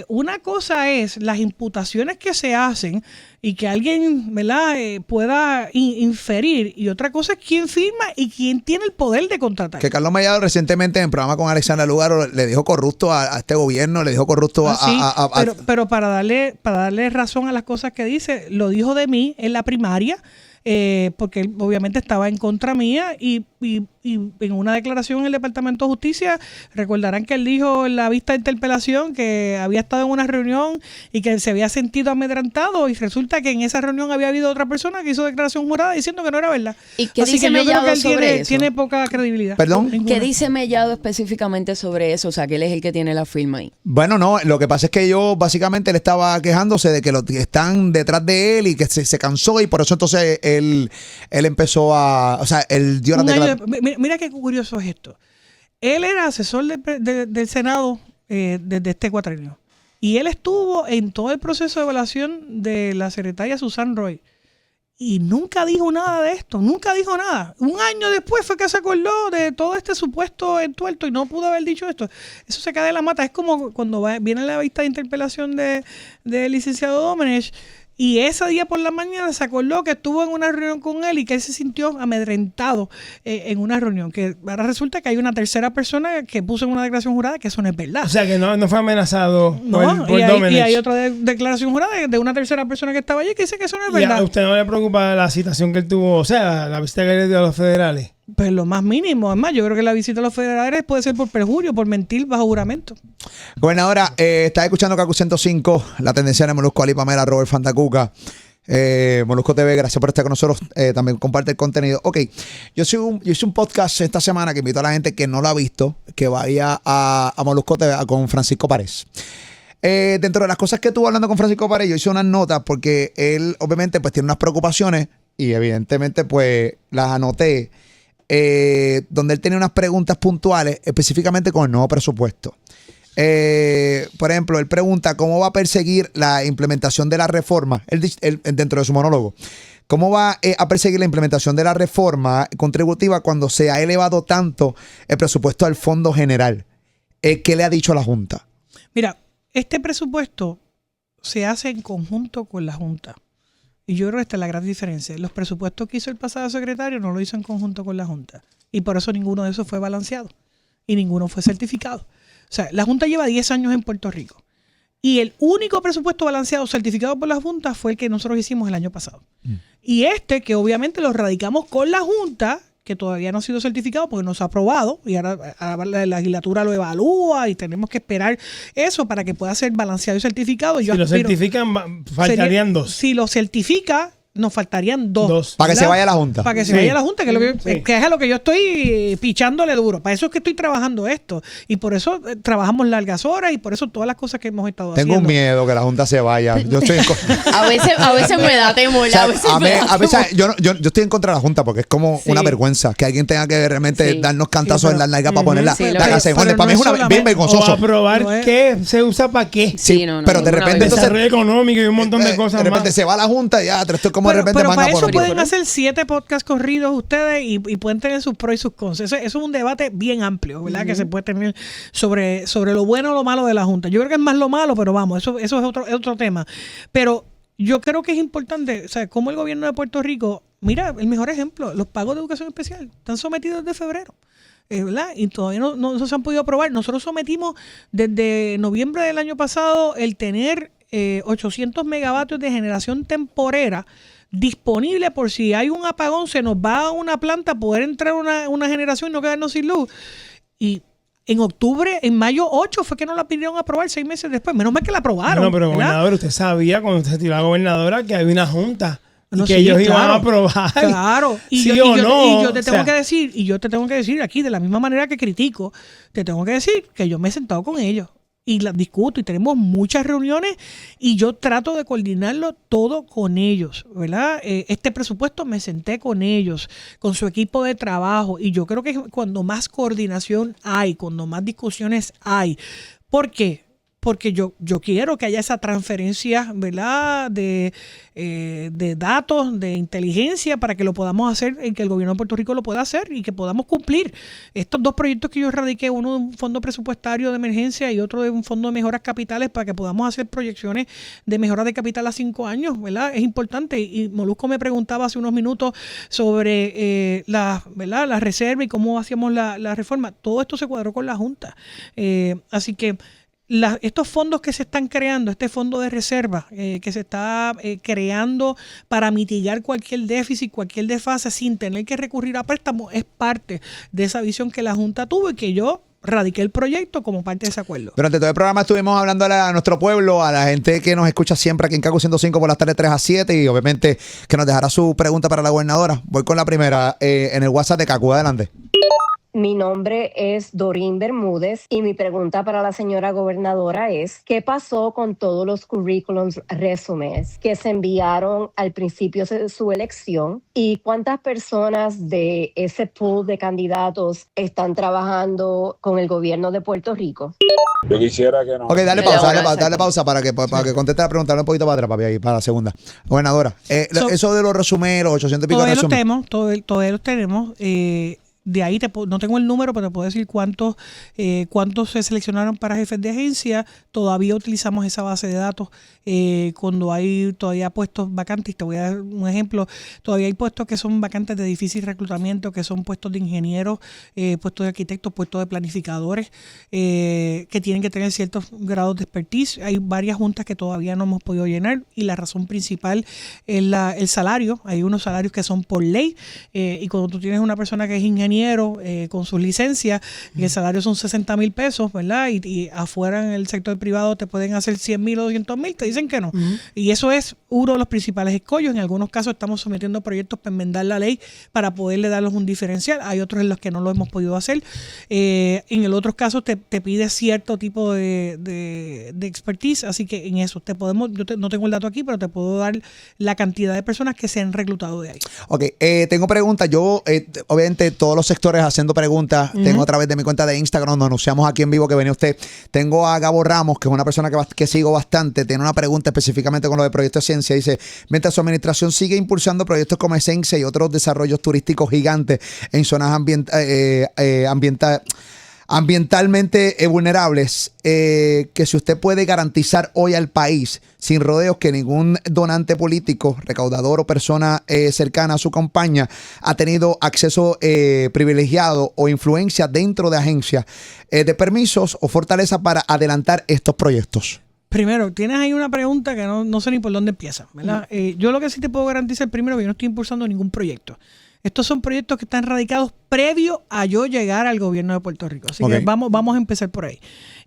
una cosa es las imputaciones que se hacen y que alguien, ¿verdad?, pueda inferir, y otra cosa es quién firma y quién tiene el poder de contratar. Que Carlos Mellado recientemente en el programa con Alexandra Lúgaro le dijo corrupto a este gobierno, le dijo corrupto pero para darle razón a las cosas que dice, lo dijo de mí en la primaria, porque él obviamente estaba en contra mía, y en una declaración en el Departamento de Justicia, recordarán que él dijo en la vista de interpelación que había estado en una reunión y que se había sentido amedrentado, y resulta que en esa reunión había habido otra persona que hizo declaración jurada diciendo que no era verdad. ¿Y qué Así dice que yo Mellado creo que él sobre tiene poca credibilidad. ¿Perdón? ¿Qué dice Mellado específicamente sobre eso? O sea, que él es el que tiene la firma ahí. Bueno, no, lo que pasa es que yo básicamente le estaba quejándose de que los que están detrás de él y que se cansó, y por eso entonces él empezó a... O sea, él dio la declaración. Mira qué curioso es esto. Él era asesor del Senado desde este cuatrienio. Y él estuvo en todo el proceso de evaluación de la secretaria Susan Roy. Y nunca dijo nada de esto, nunca dijo nada. Un año después fue que se acordó de todo este supuesto entuerto y no pudo haber dicho esto. Eso se cae de la mata. Es como cuando viene la vista de interpelación del licenciado Domenech, y ese día por la mañana se acordó que estuvo en una reunión con él y que él se sintió amedrentado en una reunión. Que ahora resulta que hay una tercera persona que puso en una declaración jurada que eso no es verdad. O sea, que no fue amenazado por Domenech. Y hay otra declaración jurada de una tercera persona que estaba allí que dice que eso no es verdad. ¿A usted no le preocupa la citación que él tuvo, o sea, la visita que le dio a los federales? Pues lo más mínimo. Además, yo creo que la visita a los federales puede ser por perjurio, por mentir bajo juramento. Gobernadora, estás escuchando Kaku 105, la tendencia de Molusco, Ali Pamela, Robert Fantacuca. Molusco TV, gracias por estar con nosotros. También comparte el contenido. Ok, yo hice un podcast esta semana que invito a la gente que no lo ha visto, que vaya a Molusco TV con Francisco Párez. Dentro de las cosas que estuvo hablando con Francisco Párez, yo hice unas notas porque él obviamente pues tiene unas preocupaciones y evidentemente pues las anoté, donde él tenía unas preguntas puntuales específicamente con el nuevo presupuesto. Por ejemplo, él pregunta cómo va a perseguir la implementación de la reforma, él, dentro de su monólogo, cómo va a perseguir la implementación de la reforma contributiva cuando se ha elevado tanto el presupuesto al Fondo General. ¿Qué le ha dicho la Junta? Mira, este presupuesto se hace en conjunto con la Junta. Y yo creo que esta es la gran diferencia. Los presupuestos que hizo el pasado secretario no lo hizo en conjunto con la Junta. Y por eso ninguno de esos fue balanceado. Y ninguno fue certificado. O sea, la Junta lleva 10 años en Puerto Rico. Y el único presupuesto balanceado certificado por la Junta fue el que nosotros hicimos el año pasado. Y que obviamente lo radicamos con la Junta, que todavía no ha sido certificado porque no se ha aprobado. Y ahora la legislatura lo evalúa y tenemos que esperar eso para que pueda ser balanceado y certificado. Si lo certifican, faltarían 2. Si lo certifica, nos faltarían 2. Para que se vaya a la Junta. Para que se vaya a la Junta, que es a lo que yo estoy pichándole duro. Para eso es que estoy trabajando esto. Y por eso trabajamos largas horas y por eso todas las cosas que hemos estado haciendo. Tengo un miedo que la Junta se vaya. Yo estoy a veces me da temor. A veces yo estoy en contra de la Junta porque es como una vergüenza que alguien tenga que realmente darnos cantazos en la nalga para ponerla. Para mí es bien vergonzoso. O aprobar qué se usa para qué. Sí, pero de repente desarrollo económico y un montón de cosas más. De repente se va a la Junta y esto es como de repente pero para eso pueden hacer 7 podcasts corridos ustedes y pueden tener sus pros y sus cons. Eso es un debate bien amplio, ¿verdad? Que se puede tener sobre lo bueno o lo malo de la Junta. Yo creo que es más lo malo, pero vamos, eso es otro tema. Pero yo creo que es importante, o sea, como el gobierno de Puerto Rico, mira, el mejor ejemplo, los pagos de educación especial están sometidos desde febrero. ¿Verdad? Y todavía no se han podido aprobar. Nosotros sometimos desde noviembre del año pasado el tener 800 megavatios de generación temporera disponible por si hay un apagón, se nos va a una planta, poder entrar una generación y no quedarnos sin luz. Y en mayo 8 fue que nos la pidieron aprobar 6 meses después. Menos mal que la aprobaron. No, pero gobernador, usted sabía cuando usted se tiró a la gobernadora que había una junta. Y que ellos iban a aprobar. Claro. Y yo te tengo que decir aquí, de la misma manera que critico, te tengo que decir que yo me he sentado con ellos y las discuto y tenemos muchas reuniones y yo trato de coordinarlo todo con ellos, ¿verdad? Este presupuesto me senté con ellos, con su equipo de trabajo y yo creo que cuando más coordinación hay, cuando más discusiones hay. ¿Por qué? Porque yo quiero que haya esa transferencia, ¿verdad? De datos, de inteligencia, para que lo podamos hacer, en que el gobierno de Puerto Rico lo pueda hacer y que podamos cumplir. Estos 2 proyectos que yo radiqué, uno de un fondo presupuestario de emergencia y otro de un fondo de mejoras capitales, para que podamos hacer proyecciones de mejora de capital a 5 años, ¿verdad? Es importante. Y Molusco me preguntaba hace unos minutos sobre la reserva y cómo hacíamos la reforma. Todo esto se cuadró con la Junta. Así que estos fondos que se están creando, este fondo de reserva que se está creando para mitigar cualquier déficit, cualquier desfase sin tener que recurrir a préstamos, es parte de esa visión que la Junta tuvo y que yo radiqué el proyecto como parte de ese acuerdo. Durante todo el programa estuvimos hablando a nuestro pueblo, a la gente que nos escucha siempre aquí en Kaku 105 por las tardes 3 a 7 y obviamente que nos dejará su pregunta para la gobernadora. Voy con la primera en el WhatsApp de Kaku. Adelante. Mi nombre es Dorín Bermúdez y mi pregunta para la señora gobernadora es ¿qué pasó con todos los currículums resúmenes que se enviaron al principio de su elección y cuántas personas de ese pool de candidatos están trabajando con el gobierno de Puerto Rico? Yo quisiera que no. Ok, dale pausa para que conteste la pregunta. Dale un poquito para atrás, papi, ahí, para la segunda. Gobernadora, eso de los resúmenes, los 800 y pico de resúmenes. Todavía los tenemos. De ahí no tengo el número, pero te puedo decir cuántos se seleccionaron para jefes de agencia. Todavía utilizamos esa base de datos cuando hay todavía puestos vacantes. Te voy a dar un ejemplo. Todavía hay puestos que son vacantes de difícil reclutamiento, que son puestos de ingenieros, puestos de arquitectos, puestos de planificadores, que tienen que tener ciertos grados de expertise. Hay varias juntas que todavía no hemos podido llenar y la razón principal es el salario. Hay unos salarios que son por ley y cuando tú tienes una persona que es ingeniero ingeniero con sus licencias, y el salario son 60,000 pesos, ¿verdad? Y afuera en el sector privado te pueden hacer 100,000 o 200,000, te dicen que no. Y eso es uno de los principales escollos. En algunos casos estamos sometiendo proyectos para enmendar la ley para poderle darles un diferencial. Hay otros en los que no lo hemos podido hacer. En el otro caso te pide cierto tipo de expertise, así que en eso no tengo el dato aquí, pero te puedo dar la cantidad de personas que se han reclutado de ahí. Ok, tengo preguntas. Yo, obviamente, todos los sectores haciendo preguntas. Tengo a través de mi cuenta de Instagram, donde anunciamos aquí en vivo que venía usted. Tengo a Gabo Ramos, que es una persona que sigo bastante. Tiene una pregunta específicamente con lo de Proyecto de Ciencia. Dice, mientras su administración sigue impulsando proyectos como Esencia y otros desarrollos turísticos gigantes en zonas ambientalmente vulnerables, que si usted puede garantizar hoy al país, sin rodeos, que ningún donante político, recaudador o persona cercana a su campaña ha tenido acceso privilegiado o influencia dentro de agencias de permisos o fortaleza para adelantar estos proyectos. Primero, tienes ahí una pregunta que no sé ni por dónde empieza, ¿verdad? Yo lo que sí te puedo garantizar primero, que yo no estoy impulsando ningún proyecto. Estos son proyectos que están radicados previo a yo llegar al gobierno de Puerto Rico. Así que vamos a empezar por ahí.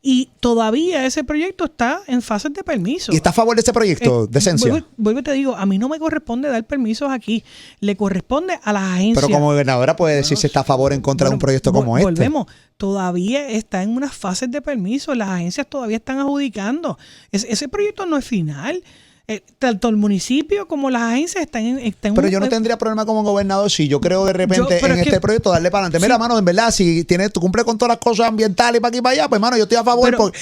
Y todavía ese proyecto está en fases de permiso. ¿Y está a favor de ese proyecto de Esencia? Vuelvo y te digo, a mí no me corresponde dar permisos aquí. Le corresponde a las agencias. Pero como gobernadora puede decir si está a favor o en contra de un proyecto como este. Volvemos. Todavía está en unas fases de permiso. Las agencias todavía están adjudicando. Ese proyecto no es final. Tanto el municipio como las agencias están en Pero yo no tendría problema como gobernador si yo creo de repente en este proyecto darle para adelante. Mira, mano, en verdad, si tú cumples con todas las cosas ambientales para aquí y para allá, pues, mano, yo estoy a favor.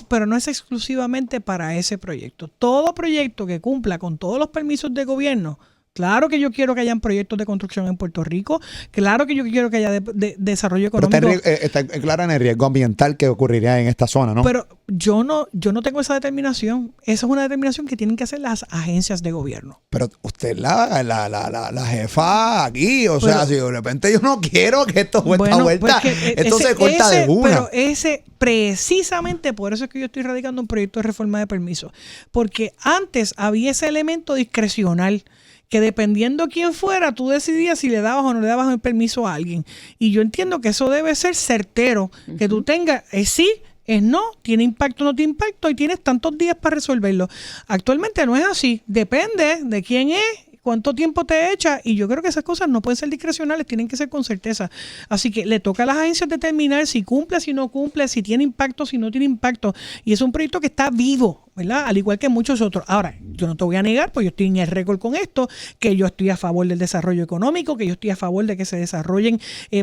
Pero no es exclusivamente para ese proyecto. Todo proyecto que cumpla con todos los permisos de gobierno. Claro que yo quiero que hayan proyectos de construcción en Puerto Rico. Claro que yo quiero que haya de desarrollo económico. Pero está clara en el riesgo ambiental que ocurriría en esta zona, ¿no? Pero yo no tengo esa determinación. Esa es una determinación que tienen que hacer las agencias de gobierno. Pero usted es la jefa aquí. O sea, si de repente yo no quiero que esto vuelta, esto se corta de una. Pero precisamente por eso es que yo estoy radicando un proyecto de reforma de permisos. Porque antes había ese elemento discrecional, que dependiendo quién fuera, tú decidías si le dabas o no le dabas el permiso a alguien. Y yo entiendo que eso debe ser certero, que tú tengas, sí, es no, tiene impacto, no tiene impacto, y tienes tantos días para resolverlo. Actualmente no es así, depende de quién es, cuánto tiempo te echa, y yo creo que esas cosas no pueden ser discrecionales, tienen que ser con certeza. Así que le toca a las agencias determinar si cumple, si no cumple, si tiene impacto, si no tiene impacto. Y es un proyecto que está vivo, ¿verdad? Al igual que muchos otros. Ahora, yo no te voy a negar, pues yo estoy en el récord con esto, que yo estoy a favor del desarrollo económico, que yo estoy a favor de que se desarrollen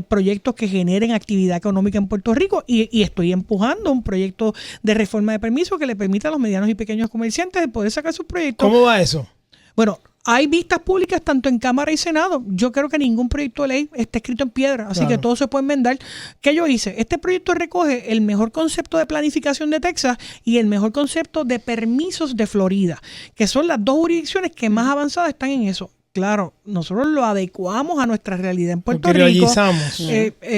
proyectos que generen actividad económica en Puerto Rico, y estoy empujando un proyecto de reforma de permiso que le permita a los medianos y pequeños comerciantes poder sacar sus proyectos. ¿Cómo va eso? Bueno, hay vistas públicas tanto en Cámara y Senado. Yo creo que ningún proyecto de ley está escrito en piedra, así que todo se puede enmendar. ¿Qué yo hice? Este proyecto recoge el mejor concepto de planificación de Texas y el mejor concepto de permisos de Florida, que son las dos jurisdicciones que más avanzadas están en eso. Claro, nosotros lo adecuamos a nuestra realidad en Puerto Rico.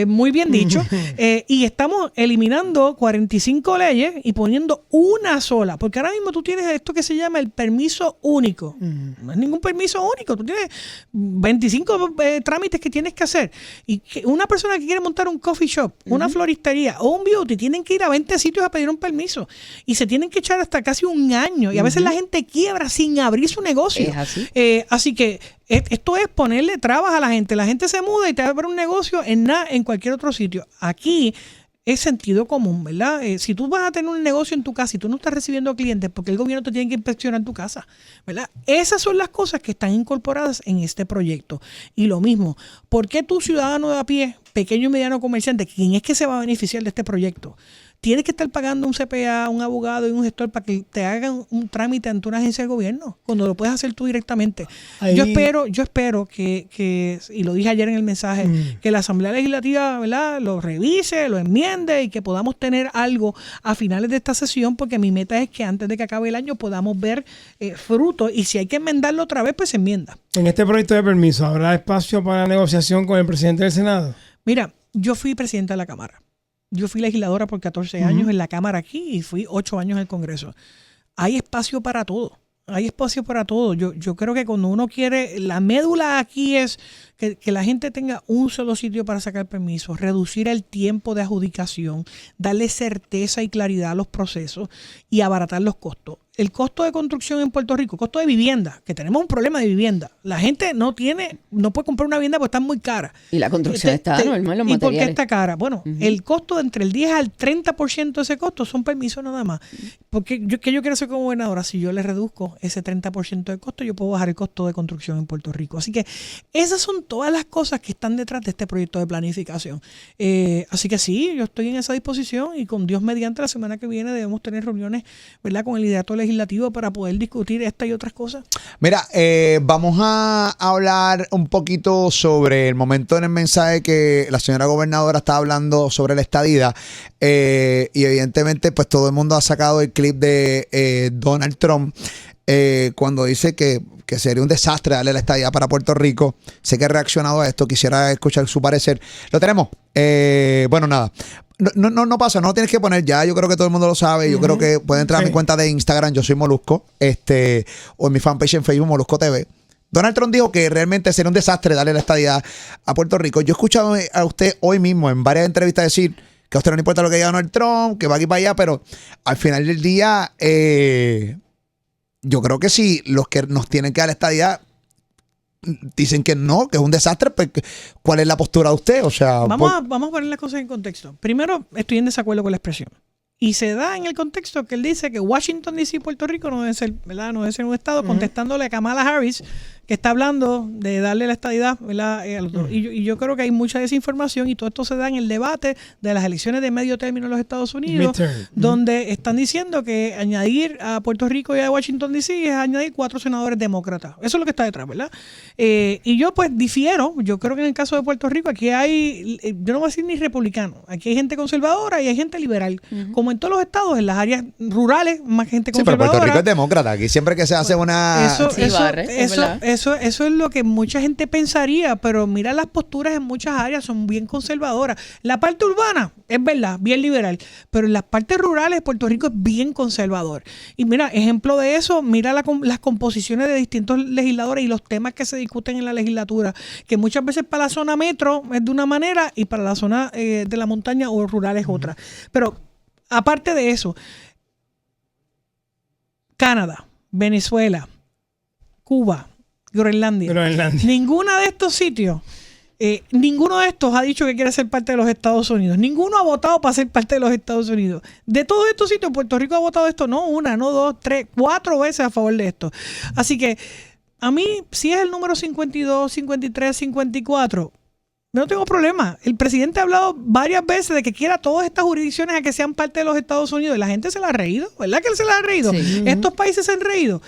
Muy bien dicho. Y estamos eliminando 45 leyes y poniendo una sola. Porque ahora mismo tú tienes esto que se llama el permiso único. No es ningún permiso único. Tú tienes 25 trámites que tienes que hacer. Y que una persona que quiere montar un coffee shop, una floristería o un beauty, tienen que ir a 20 sitios a pedir un permiso. Y se tienen que echar hasta casi un año. Y a veces la gente quiebra sin abrir su negocio. Es así. Así que esto es ponerle trabas a la gente. La gente se muda y te va a ver un negocio en cualquier otro sitio. Aquí es sentido común, ¿verdad? Si tú vas a tener un negocio en tu casa y tú no estás recibiendo clientes porque el gobierno te tiene que inspeccionar tu casa, ¿verdad? Esas son las cosas que están incorporadas en este proyecto. Y lo mismo, ¿por qué tu ciudadano de a pie, pequeño y mediano comerciante, quién es que se va a beneficiar de este proyecto? Tienes que estar pagando un CPA, un abogado y un gestor para que te hagan un trámite ante una agencia de gobierno, cuando lo puedes hacer tú directamente. Yo espero que, y lo dije ayer en el mensaje, que la Asamblea Legislativa, ¿verdad?, lo revise, lo enmiende y que podamos tener algo a finales de esta sesión, porque mi meta es que antes de que acabe el año podamos ver frutos, y si hay que enmendarlo otra vez, pues se enmienda. En este proyecto de permiso, ¿habrá espacio para negociación con el presidente del Senado? Mira, yo fui presidenta de la Cámara. Yo fui legisladora por 14 años en la Cámara aquí y fui 8 años en el Congreso. Hay espacio para todo. Hay espacio para todo. Yo creo que cuando uno quiere, la médula aquí es que la gente tenga un solo sitio para sacar permisos, reducir el tiempo de adjudicación, darle certeza y claridad a los procesos y abaratar los costos. El costo de construcción en Puerto Rico, costo de vivienda, que tenemos un problema de vivienda. La gente no puede comprar una vivienda porque está muy cara. Y la construcción está normal, los materiales. ¿Y por qué está cara? Bueno, el costo de entre el 10 al 30% de ese costo son permisos nada más. Porque yo quiero ser como gobernadora, si yo le reduzco ese 30% de costo, yo puedo bajar el costo de construcción en Puerto Rico. Así que esas son todas las cosas que están detrás de este proyecto de planificación. Así que sí, yo estoy en esa disposición y con Dios mediante la semana que viene debemos tener reuniones, ¿verdad?, con el liderato legislativo para poder discutir esta y otras cosas. Mira, vamos a hablar un poquito sobre el momento en el mensaje que la señora gobernadora está hablando sobre la estadidad, y evidentemente pues todo el mundo ha sacado el clip de Donald Trump cuando dice que sería un desastre darle la estadidad para Puerto Rico. Sé que ha reaccionado a esto, quisiera escuchar su parecer. Lo tenemos. Bueno, nada. No pasa, no lo tienes que poner ya. Yo creo que todo el mundo lo sabe. Yo creo que pueden entrar a mi cuenta de Instagram, yo soy Molusco, o en mi fanpage en Facebook, Molusco TV. Donald Trump dijo que realmente sería un desastre darle la estadidad a Puerto Rico. Yo he escuchado a usted hoy mismo en varias entrevistas decir que a usted no le importa lo que diga Donald Trump, que va aquí para allá, pero al final del día, yo creo que si los que nos tienen que dar la estadidad dicen que no, que es un desastre, pues ¿cuál es la postura de usted? O sea, vamos a poner las cosas en contexto. Primero, estoy en desacuerdo con la expresión. Y se da en el contexto que él dice que Washington D.C. y Puerto Rico no deben ser, ¿verdad?, no deben ser un estado, contestándole a Kamala Harris, que está hablando de darle la estadidad, ¿verdad?, y yo creo que hay mucha desinformación y todo esto se da en el debate de las elecciones de medio término en los Estados Unidos, donde están diciendo que añadir a Puerto Rico y a Washington D.C. es añadir 4 senadores demócratas. Eso es lo que está detrás, ¿verdad? Y yo pues difiero. Yo creo que en el caso de Puerto Rico aquí hay, yo no voy a decir ni republicano, aquí hay gente conservadora y hay gente liberal. Como en todos los estados, en las áreas rurales, más gente conservadora. Sí, pero Puerto Rico es demócrata. Aquí siempre que se hace una... Eso es lo que mucha gente pensaría, pero mira las posturas en muchas áreas, son bien conservadoras. La parte urbana, es verdad, bien liberal, pero en las partes rurales Puerto Rico es bien conservador. Y mira, ejemplo de eso, mira las composiciones de distintos legisladores y los temas que se discuten en la legislatura, que muchas veces para la zona metro es de una manera y para la zona de la montaña o rural es otra. Pero aparte de eso, Canadá, Venezuela, Cuba, Groenlandia. Ninguna de estos sitios, ninguno de estos ha dicho que quiere ser parte de los Estados Unidos. Ninguno ha votado para ser parte de los Estados Unidos. De todos estos sitios, Puerto Rico ha votado esto, no una, no dos, 3, 4 veces a favor de esto. Así que a mí, si es el número 52, 53, 54... no tengo problema. El presidente ha hablado varias veces de que quiera todas estas jurisdicciones a que sean parte de los Estados Unidos. Y la gente se la ha reído, ¿verdad que él se la ha reído? Sí. Estos países se han reído.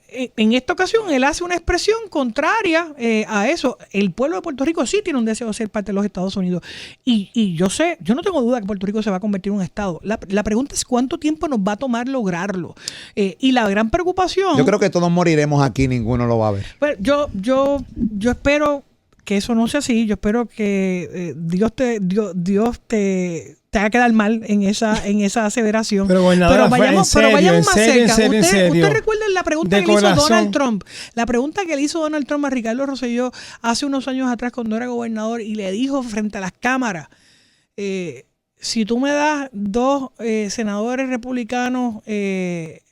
En esta ocasión, él hace una expresión contraria a eso. El pueblo de Puerto Rico sí tiene un deseo de ser parte de los Estados Unidos. Y yo no tengo duda que Puerto Rico se va a convertir en un estado. La pregunta es cuánto tiempo nos va a tomar lograrlo. Y la gran preocupación... Yo creo que todos moriremos aquí, ninguno lo va a ver. Pero yo espero que eso no sea así. Yo espero que Dios te haga quedar mal en esa aseveración. Pero vayamos más cerca. Usted recuerda la pregunta que le hizo Donald Trump. La pregunta que le hizo Donald Trump a Ricardo Rosselló hace unos años atrás cuando era gobernador y le dijo frente a las cámaras, si tú me das 2 senadores republicanos,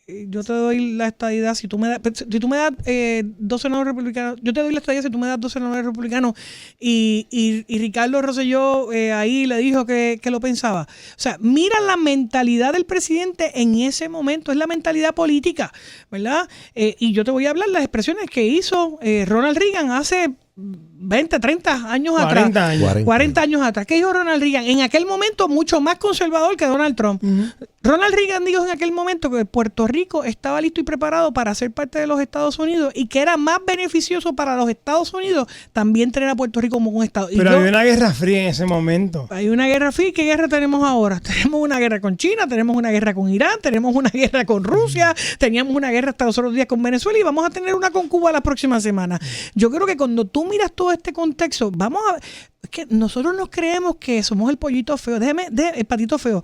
yo te doy la estadidad. Si tú me das 2 senadores republicanos, yo te doy la estadidad si tú me das 2 senadores republicanos. Y Ricardo Rosselló ahí le dijo que lo pensaba. O sea, mira la mentalidad del presidente en ese momento, es la mentalidad política, ¿verdad? Y yo te voy a hablar las expresiones que hizo Ronald Reagan hace 20, 30 años 40 atrás. 40 años atrás. ¿Qué dijo Ronald Reagan? En aquel momento mucho más conservador que Donald Trump. Ronald Reagan dijo en aquel momento que Puerto Rico estaba listo y preparado para ser parte de los Estados Unidos y que era más beneficioso para los Estados Unidos también tener a Puerto Rico como un estado. Pero había una guerra fría en ese momento. Hay una guerra fría. ¿Qué guerra tenemos ahora? Tenemos una guerra con China, tenemos una guerra con Irán, tenemos una guerra con Rusia, teníamos una guerra hasta los otros días con Venezuela y vamos a tener una con Cuba la próxima semana. Yo creo que cuando tú miras todo este contexto, vamos a ver, es que nosotros nos creemos que somos el pollito feo, el patito feo.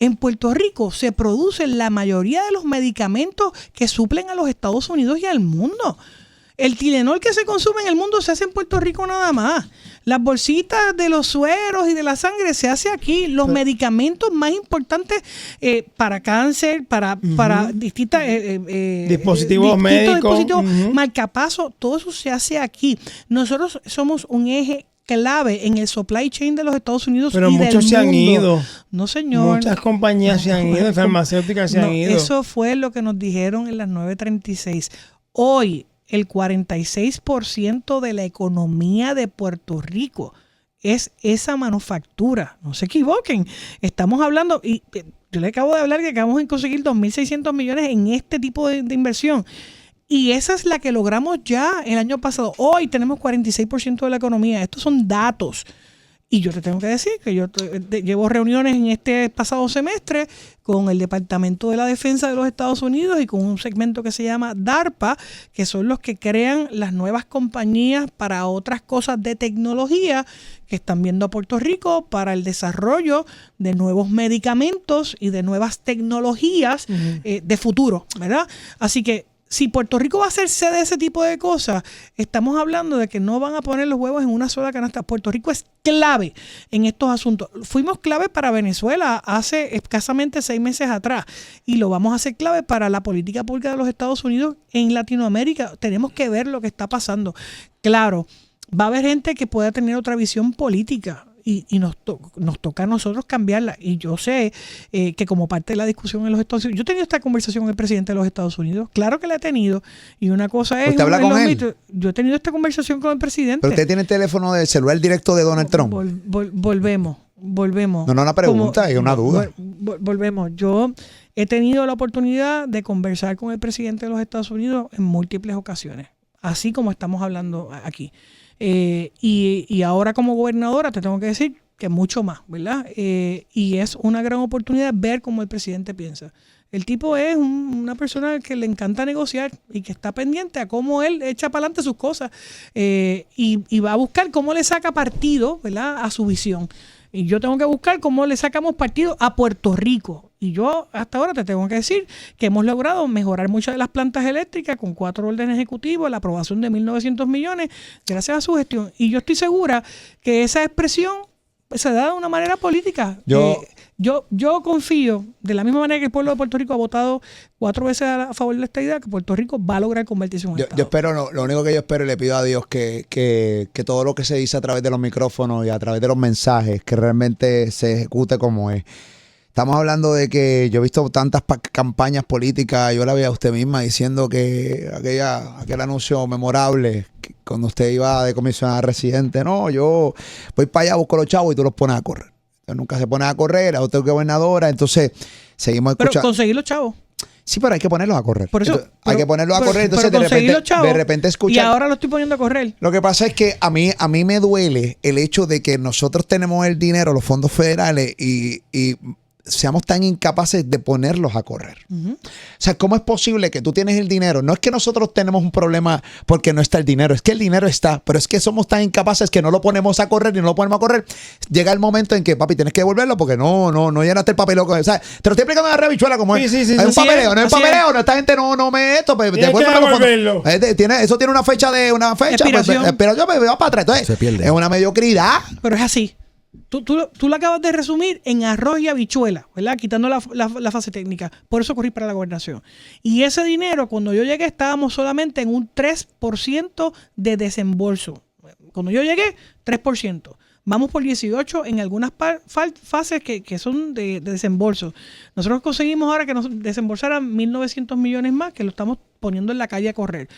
En Puerto Rico se producen la mayoría de los medicamentos que suplen a los Estados Unidos y al mundo. El Tylenol que se consume en el mundo se hace en Puerto Rico nada más. Las bolsitas de los sueros y de la sangre se hace aquí. Los medicamentos más importantes para cáncer, para distintos dispositivos médicos, marcapasos, todo eso se hace aquí. Nosotros somos un eje clave en el supply chain de los Estados Unidos. Pero y muchos del se han mundo. ido. No, señor. Muchas compañías se han ido, farmacéuticas se han ido. Eso fue lo que nos dijeron en las 9:36. Hoy, el 46% de la economía de Puerto Rico es esa manufactura. No se equivoquen. Estamos hablando, y yo le acabo de hablar que acabamos de conseguir 2.600 millones en este tipo de inversión. Y esa es la que logramos ya el año pasado. Hoy tenemos 46% de la economía. Estos son datos. Y yo te tengo que decir que yo llevo reuniones en este pasado semestre con el Departamento de la Defensa de los Estados Unidos y con un segmento que se llama DARPA, que son los que crean las nuevas compañías para otras cosas de tecnología que están viendo a Puerto Rico para el desarrollo de nuevos medicamentos y de nuevas tecnologías de futuro, ¿verdad? Así que si Puerto Rico va a hacer sede de ese tipo de cosas, estamos hablando de que no van a poner los huevos en una sola canasta. Puerto Rico es clave en estos asuntos. Fuimos clave para Venezuela hace escasamente 6 meses atrás y lo vamos a hacer clave para la política pública de los Estados Unidos en Latinoamérica. Tenemos que ver lo que está pasando. Claro, va a haber gente que pueda tener otra visión política. Y nos toca a nosotros cambiarla. Y yo sé que como parte de la discusión en los Estados Unidos, yo he tenido esta conversación con el presidente de los Estados Unidos. Claro que la he tenido. Y una cosa es... ¿Usted habla con él? Yo he tenido esta conversación con el presidente. ¿Pero usted tiene el teléfono del celular directo de Donald Trump? Volvemos. No, una pregunta, es una duda. Volvemos. Yo he tenido la oportunidad de conversar con el presidente de los Estados Unidos en múltiples ocasiones. Así como estamos hablando aquí. Y ahora como gobernadora te tengo que decir que mucho más, ¿verdad? Y es una gran oportunidad ver cómo el presidente piensa. El tipo es una persona que le encanta negociar y que está pendiente a cómo él echa para adelante sus cosas y va a buscar cómo le saca partido, ¿verdad?, a su visión. Y yo tengo que buscar cómo le sacamos partido a Puerto Rico. Y yo hasta ahora te tengo que decir que hemos logrado mejorar muchas de las plantas eléctricas con 4 órdenes ejecutivos, la aprobación de 1.900 millones, gracias a su gestión. Y yo estoy segura que esa expresión se da de una manera política. Yo confío, de la misma manera que el pueblo de Puerto Rico ha votado 4 veces a favor de la estadidad, que Puerto Rico va a lograr convertirse en un Estado. Yo espero, lo único que yo espero y le pido a Dios que todo lo que se dice a través de los micrófonos y a través de los mensajes, que realmente se ejecute como es. Estamos hablando de que yo he visto tantas campañas políticas, yo la veía a usted misma diciendo que aquel anuncio memorable, que cuando usted iba de comisionada residente, no, yo voy para allá, busco los chavos y tú los pones a correr. Entonces, nunca se pone a correr, a usted que es gobernadora, entonces seguimos escuchando. Pero conseguir los chavos. Sí, pero hay que ponerlos a correr. Por eso, entonces, hay que ponerlos a correr, entonces de repente escuchar. Y ahora lo estoy poniendo a correr. Lo que pasa es que a mí me duele el hecho de que nosotros tenemos el dinero, los fondos federales y seamos tan incapaces de ponerlos a correr. O sea, ¿cómo es posible que tú tienes el dinero? No es que nosotros tenemos un problema porque no está el dinero, es que el dinero está, pero es que somos tan incapaces que no lo ponemos a correr y no lo ponemos a correr. Llega el momento en que, papi, tienes que devolverlo porque no llenaste el papeleo. O sea, te lo estoy explicando de rebichuela como es. Sí, hay un papeleo, no hay papeleo, no, esta gente no me esto, pues devuélvelo. Eso tiene una fecha expiración. Pues, pero yo me veo para atrás. Entonces, se pierde. Es una mediocridad. Pero es así. Tú lo acabas de resumir en arroz y habichuela, ¿verdad? Quitando la fase técnica. Por eso corrí para la gobernación. Y ese dinero, cuando yo llegué, estábamos solamente en un 3% de desembolso. Cuando yo llegué, 3%. Vamos por 18 en algunas fases que son de desembolso. Nosotros conseguimos ahora que nos desembolsaran 1.900 millones más, que lo estamos poniendo en la calle a correr.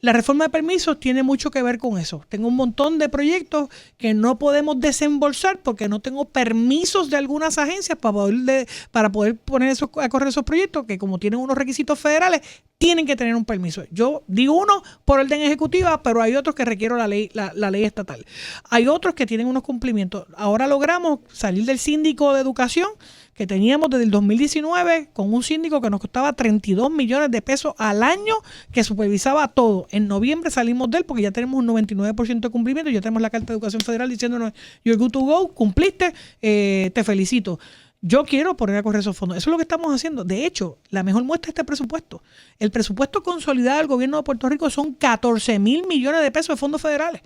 La reforma de permisos tiene mucho que ver con eso. Tengo un montón de proyectos que no podemos desembolsar porque no tengo permisos de algunas agencias para poder poner a correr esos proyectos que, como tienen unos requisitos federales, tienen que tener un permiso. Yo digo uno por orden ejecutiva, pero hay otros que requiero la ley estatal. Hay otros que tienen unos cumplimientos. Ahora logramos salir del síndico de educación que teníamos desde el 2019 con un síndico que nos costaba 32 millones de pesos al año, que supervisaba todo. En noviembre salimos de él porque ya tenemos un 99% de cumplimiento, ya tenemos la Carta de Educación Federal diciéndonos, you're good to go, cumpliste, te felicito. Yo quiero poner a correr esos fondos. Eso es lo que estamos haciendo. De hecho, la mejor muestra es este presupuesto. El presupuesto consolidado del gobierno de Puerto Rico son 14,000 millones de pesos de fondos federales.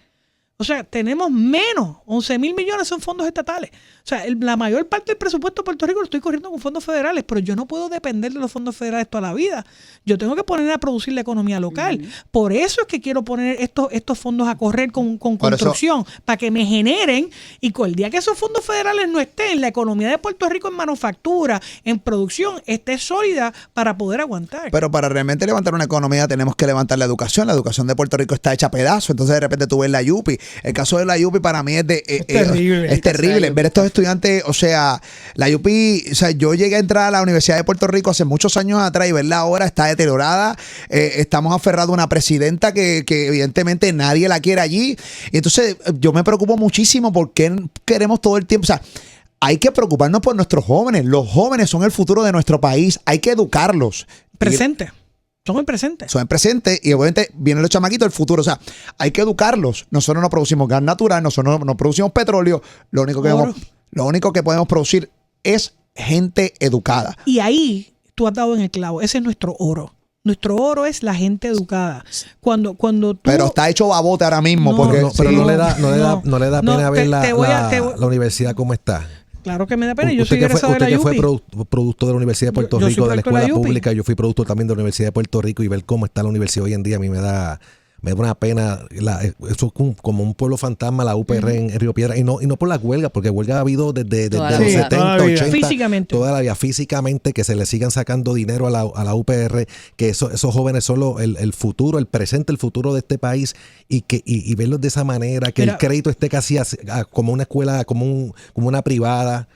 O sea, tenemos menos, 11,000 millones son fondos estatales. O sea, la mayor parte del presupuesto de Puerto Rico lo estoy corriendo con fondos federales, pero yo no puedo depender de los fondos federales toda la vida. Yo tengo que poner a producir la economía local. Por eso es que quiero poner estos fondos a correr con construcción, para que me generen, y con el día que esos fondos federales no estén, la economía de Puerto Rico en manufactura, en producción, esté sólida para poder aguantar. Pero para realmente levantar una economía tenemos que levantar la educación. La educación de Puerto Rico está hecha a pedazos, entonces de repente tú ves la Yupi. El caso de la Yupi para mí es terrible. Es terrible ver estos estudiantes, o sea, la Yupi, o sea, yo llegué a entrar a la Universidad de Puerto Rico hace muchos años atrás y verla ahora está deteriorada. Estamos aferrados a una presidenta que evidentemente nadie la quiere allí. Y entonces yo me preocupo muchísimo porque queremos todo el tiempo, o sea, hay que preocuparnos por nuestros jóvenes. Los jóvenes son el futuro de nuestro país. Hay que educarlos. Presente. Son el presente. Son el presente y obviamente vienen los chamaquitos del futuro. O sea, hay que educarlos. Nosotros no producimos gas natural, nosotros no producimos petróleo. Lo único que podemos producir es gente educada. Y ahí tú has dado en el clavo. Ese es nuestro oro. Nuestro oro es la gente educada. Cuando tú... Pero está hecho babote ahora mismo. Pero no le da pena ver la universidad como está. Claro que me da pena. Yo soy egresado de la Yupi. Usted que fue productor de la Universidad de Puerto Rico, de la escuela pública, yo fui productor también de la Universidad de Puerto Rico, y ver cómo está la universidad hoy en día a mí me da una pena. Eso es como un pueblo fantasma, la UPR en Río Piedras, y no por la huelga, porque huelga ha habido desde los 70, 80, físicamente. Toda la vida, físicamente, que se le sigan sacando dinero a la UPR, que esos jóvenes son el futuro, el presente, el futuro de este país, y verlos de esa manera, que el crédito esté casi como una escuela, como una privada.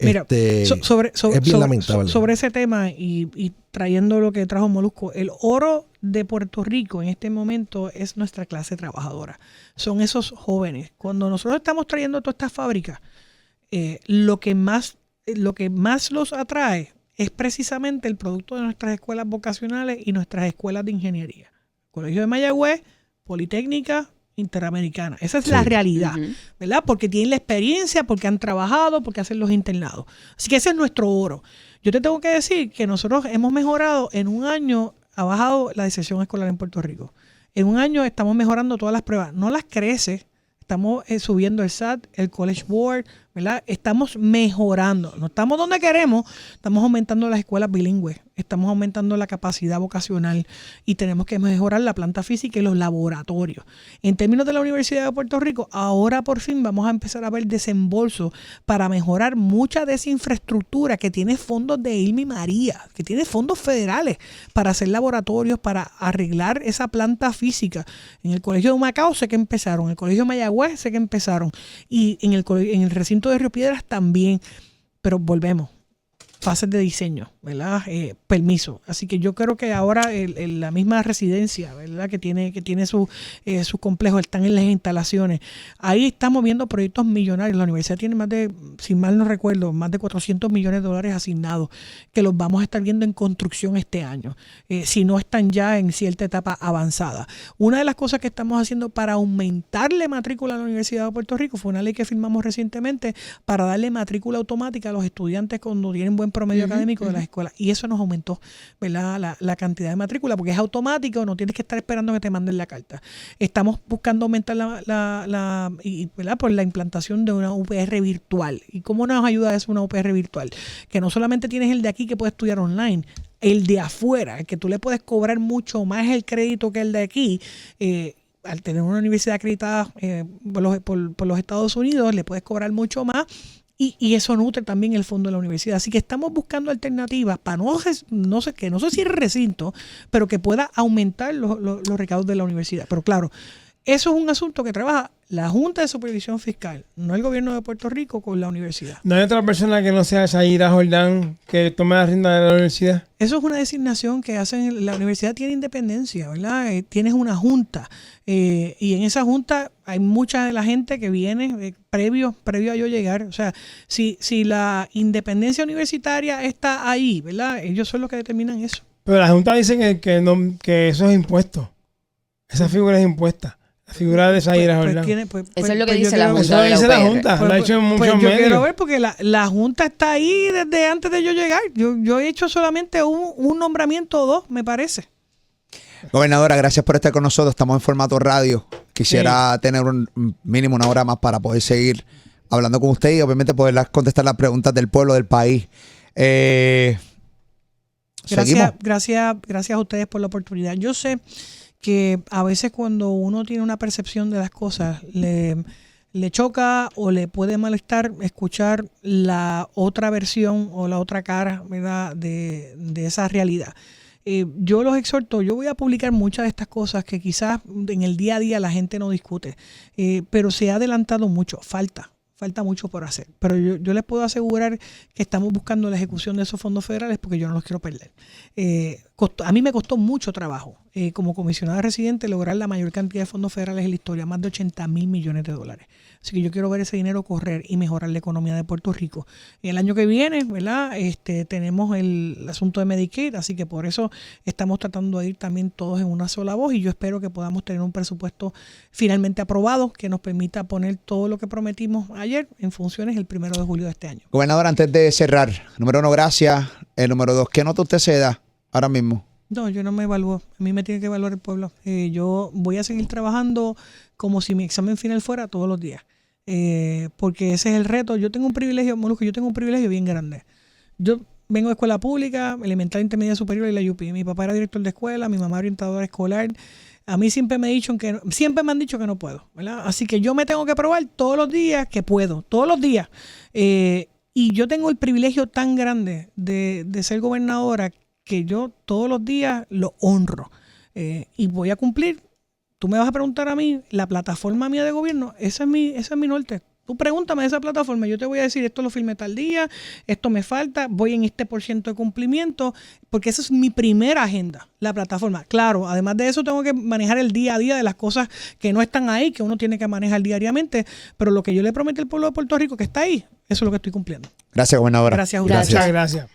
Mira, es bien lamentable. Sobre ese tema y trayendo lo que trajo Molusco, el oro de Puerto Rico en este momento es nuestra clase trabajadora. Son esos jóvenes. Cuando nosotros estamos trayendo todas estas fábricas, lo que más los atrae es precisamente el producto de nuestras escuelas vocacionales y nuestras escuelas de ingeniería. Colegio de Mayagüez, Politécnica, Interamericana. Esa es la realidad, ¿verdad? Porque tienen la experiencia, porque han trabajado, porque hacen los internados. Así que ese es nuestro oro. Yo te tengo que decir que nosotros hemos mejorado, en un año ha bajado la deserción escolar en Puerto Rico. En un año estamos mejorando todas las pruebas. No las crece. Estamos subiendo el SAT, el College Board, ¿verdad? Estamos mejorando. No estamos donde queremos. Estamos aumentando las escuelas bilingües. Estamos aumentando la capacidad vocacional y tenemos que mejorar la planta física y los laboratorios. En términos de la Universidad de Puerto Rico, ahora por fin vamos a empezar a ver desembolso para mejorar mucha de esa infraestructura que tiene fondos de Irma y María, que tiene fondos federales para hacer laboratorios, para arreglar esa planta física. En el Colegio de Humacao sé que empezaron, en el Colegio de Mayagüez sé que empezaron, y en el recinto de Río Piedras también, pero volvemos. Fases de diseño, ¿verdad? Permiso. Así que yo creo que ahora la misma residencia, ¿verdad? Que tiene sus complejos, están en las instalaciones. Ahí estamos viendo proyectos millonarios. La universidad tiene más de, si mal no recuerdo, más de $400 millones asignados, que los vamos a estar viendo en construcción este año, si no están ya en cierta etapa avanzada. Una de las cosas que estamos haciendo para aumentarle matrícula a la Universidad de Puerto Rico fue una ley que firmamos recientemente para darle matrícula automática a los estudiantes cuando tienen buen promedio académico de las escuelas, y eso nos aumentó, ¿verdad? La cantidad de matrícula, porque es automático, no tienes que estar esperando que te manden la carta. Estamos buscando aumentar ¿verdad? Por la implantación de una UPR virtual. ¿Y cómo nos ayuda eso una UPR virtual? Que no solamente tienes el de aquí que puedes estudiar online, el de afuera, el que tú le puedes cobrar mucho más el crédito que el de aquí. Al tener una universidad acreditada por los Estados Unidos, le puedes cobrar mucho más. Y eso nutre también el fondo de la universidad. Así que estamos buscando alternativas para que no se cierre recinto, pero que pueda aumentar los recaudos de la universidad. Pero claro, eso es un asunto que trabaja la Junta de Supervisión Fiscal, no el gobierno de Puerto Rico con la universidad. ¿No hay otra persona que no sea Shaira Jordán que tome la rienda de la universidad? Eso es una designación que hacen. La universidad tiene independencia, ¿verdad? Tienes una junta y en esa junta hay mucha de la gente que viene previo a yo llegar. O sea, si la independencia universitaria está ahí, ¿verdad? Ellos son los que determinan eso. Pero la junta dice que eso es impuesto. Esa figura es impuesta. La figura de Zaira, ¿verdad? Eso es lo que dice la Junta. Eso lo dice la Junta. Lo ha hecho en muchos medios. Yo quiero ver porque la Junta está ahí desde antes de yo llegar. Yo he hecho solamente un nombramiento o dos, me parece. Gobernadora, gracias por estar con nosotros. Estamos en formato radio. Quisiera tener un mínimo una hora más para poder seguir hablando con usted y obviamente poder contestar las preguntas del pueblo, del país. Gracias a ustedes por la oportunidad. Yo sé que a veces cuando uno tiene una percepción de las cosas, le choca o le puede molestar escuchar la otra versión o la otra cara, ¿verdad?, de esa realidad. Yo los exhorto, yo voy a publicar muchas de estas cosas que quizás en el día a día la gente no discute, pero se ha adelantado mucho, falta mucho por hacer. Pero yo les puedo asegurar que estamos buscando la ejecución de esos fondos federales porque yo no los quiero perder. A mí me costó mucho trabajo como comisionada residente lograr la mayor cantidad de fondos federales en la historia, más de 80,000 millones de dólares. Así que yo quiero ver ese dinero correr y mejorar la economía de Puerto Rico. El año que viene, ¿verdad? Tenemos el asunto de Medicaid, así que por eso estamos tratando de ir también todos en una sola voz y yo espero que podamos tener un presupuesto finalmente aprobado que nos permita poner todo lo que prometimos ayer en funciones el 1 de julio de este año. Gobernador, antes de cerrar, número 1, gracias. El número 2, ¿qué nota usted se da ahora mismo? No, yo no me evalúo. A mí me tiene que evaluar el pueblo. Yo voy a seguir trabajando como si mi examen final fuera todos los días. Porque ese es el reto. Yo tengo un privilegio, Molusco, yo tengo un privilegio bien grande. Yo vengo de escuela pública, elemental, intermedia, superior y la UP. Mi papá era director de escuela, mi mamá orientadora escolar. A mí siempre me han dicho que no puedo, ¿verdad? Así que yo me tengo que probar todos los días que puedo, todos los días. Y yo tengo el privilegio tan grande de ser gobernadora que yo todos los días lo honro. Y voy a cumplir. Tú me vas a preguntar a mí, la plataforma mía de gobierno, esa es mi norte. Tú pregúntame de esa plataforma, yo te voy a decir, esto lo firmé tal día, esto me falta, voy en este % de cumplimiento, porque esa es mi primera agenda, la plataforma. Claro, además de eso tengo que manejar el día a día de las cosas que no están ahí, que uno tiene que manejar diariamente, pero lo que yo le prometí al pueblo de Puerto Rico que está ahí, eso es lo que estoy cumpliendo. Gracias, gobernadora. Gracias. Muchas gracias.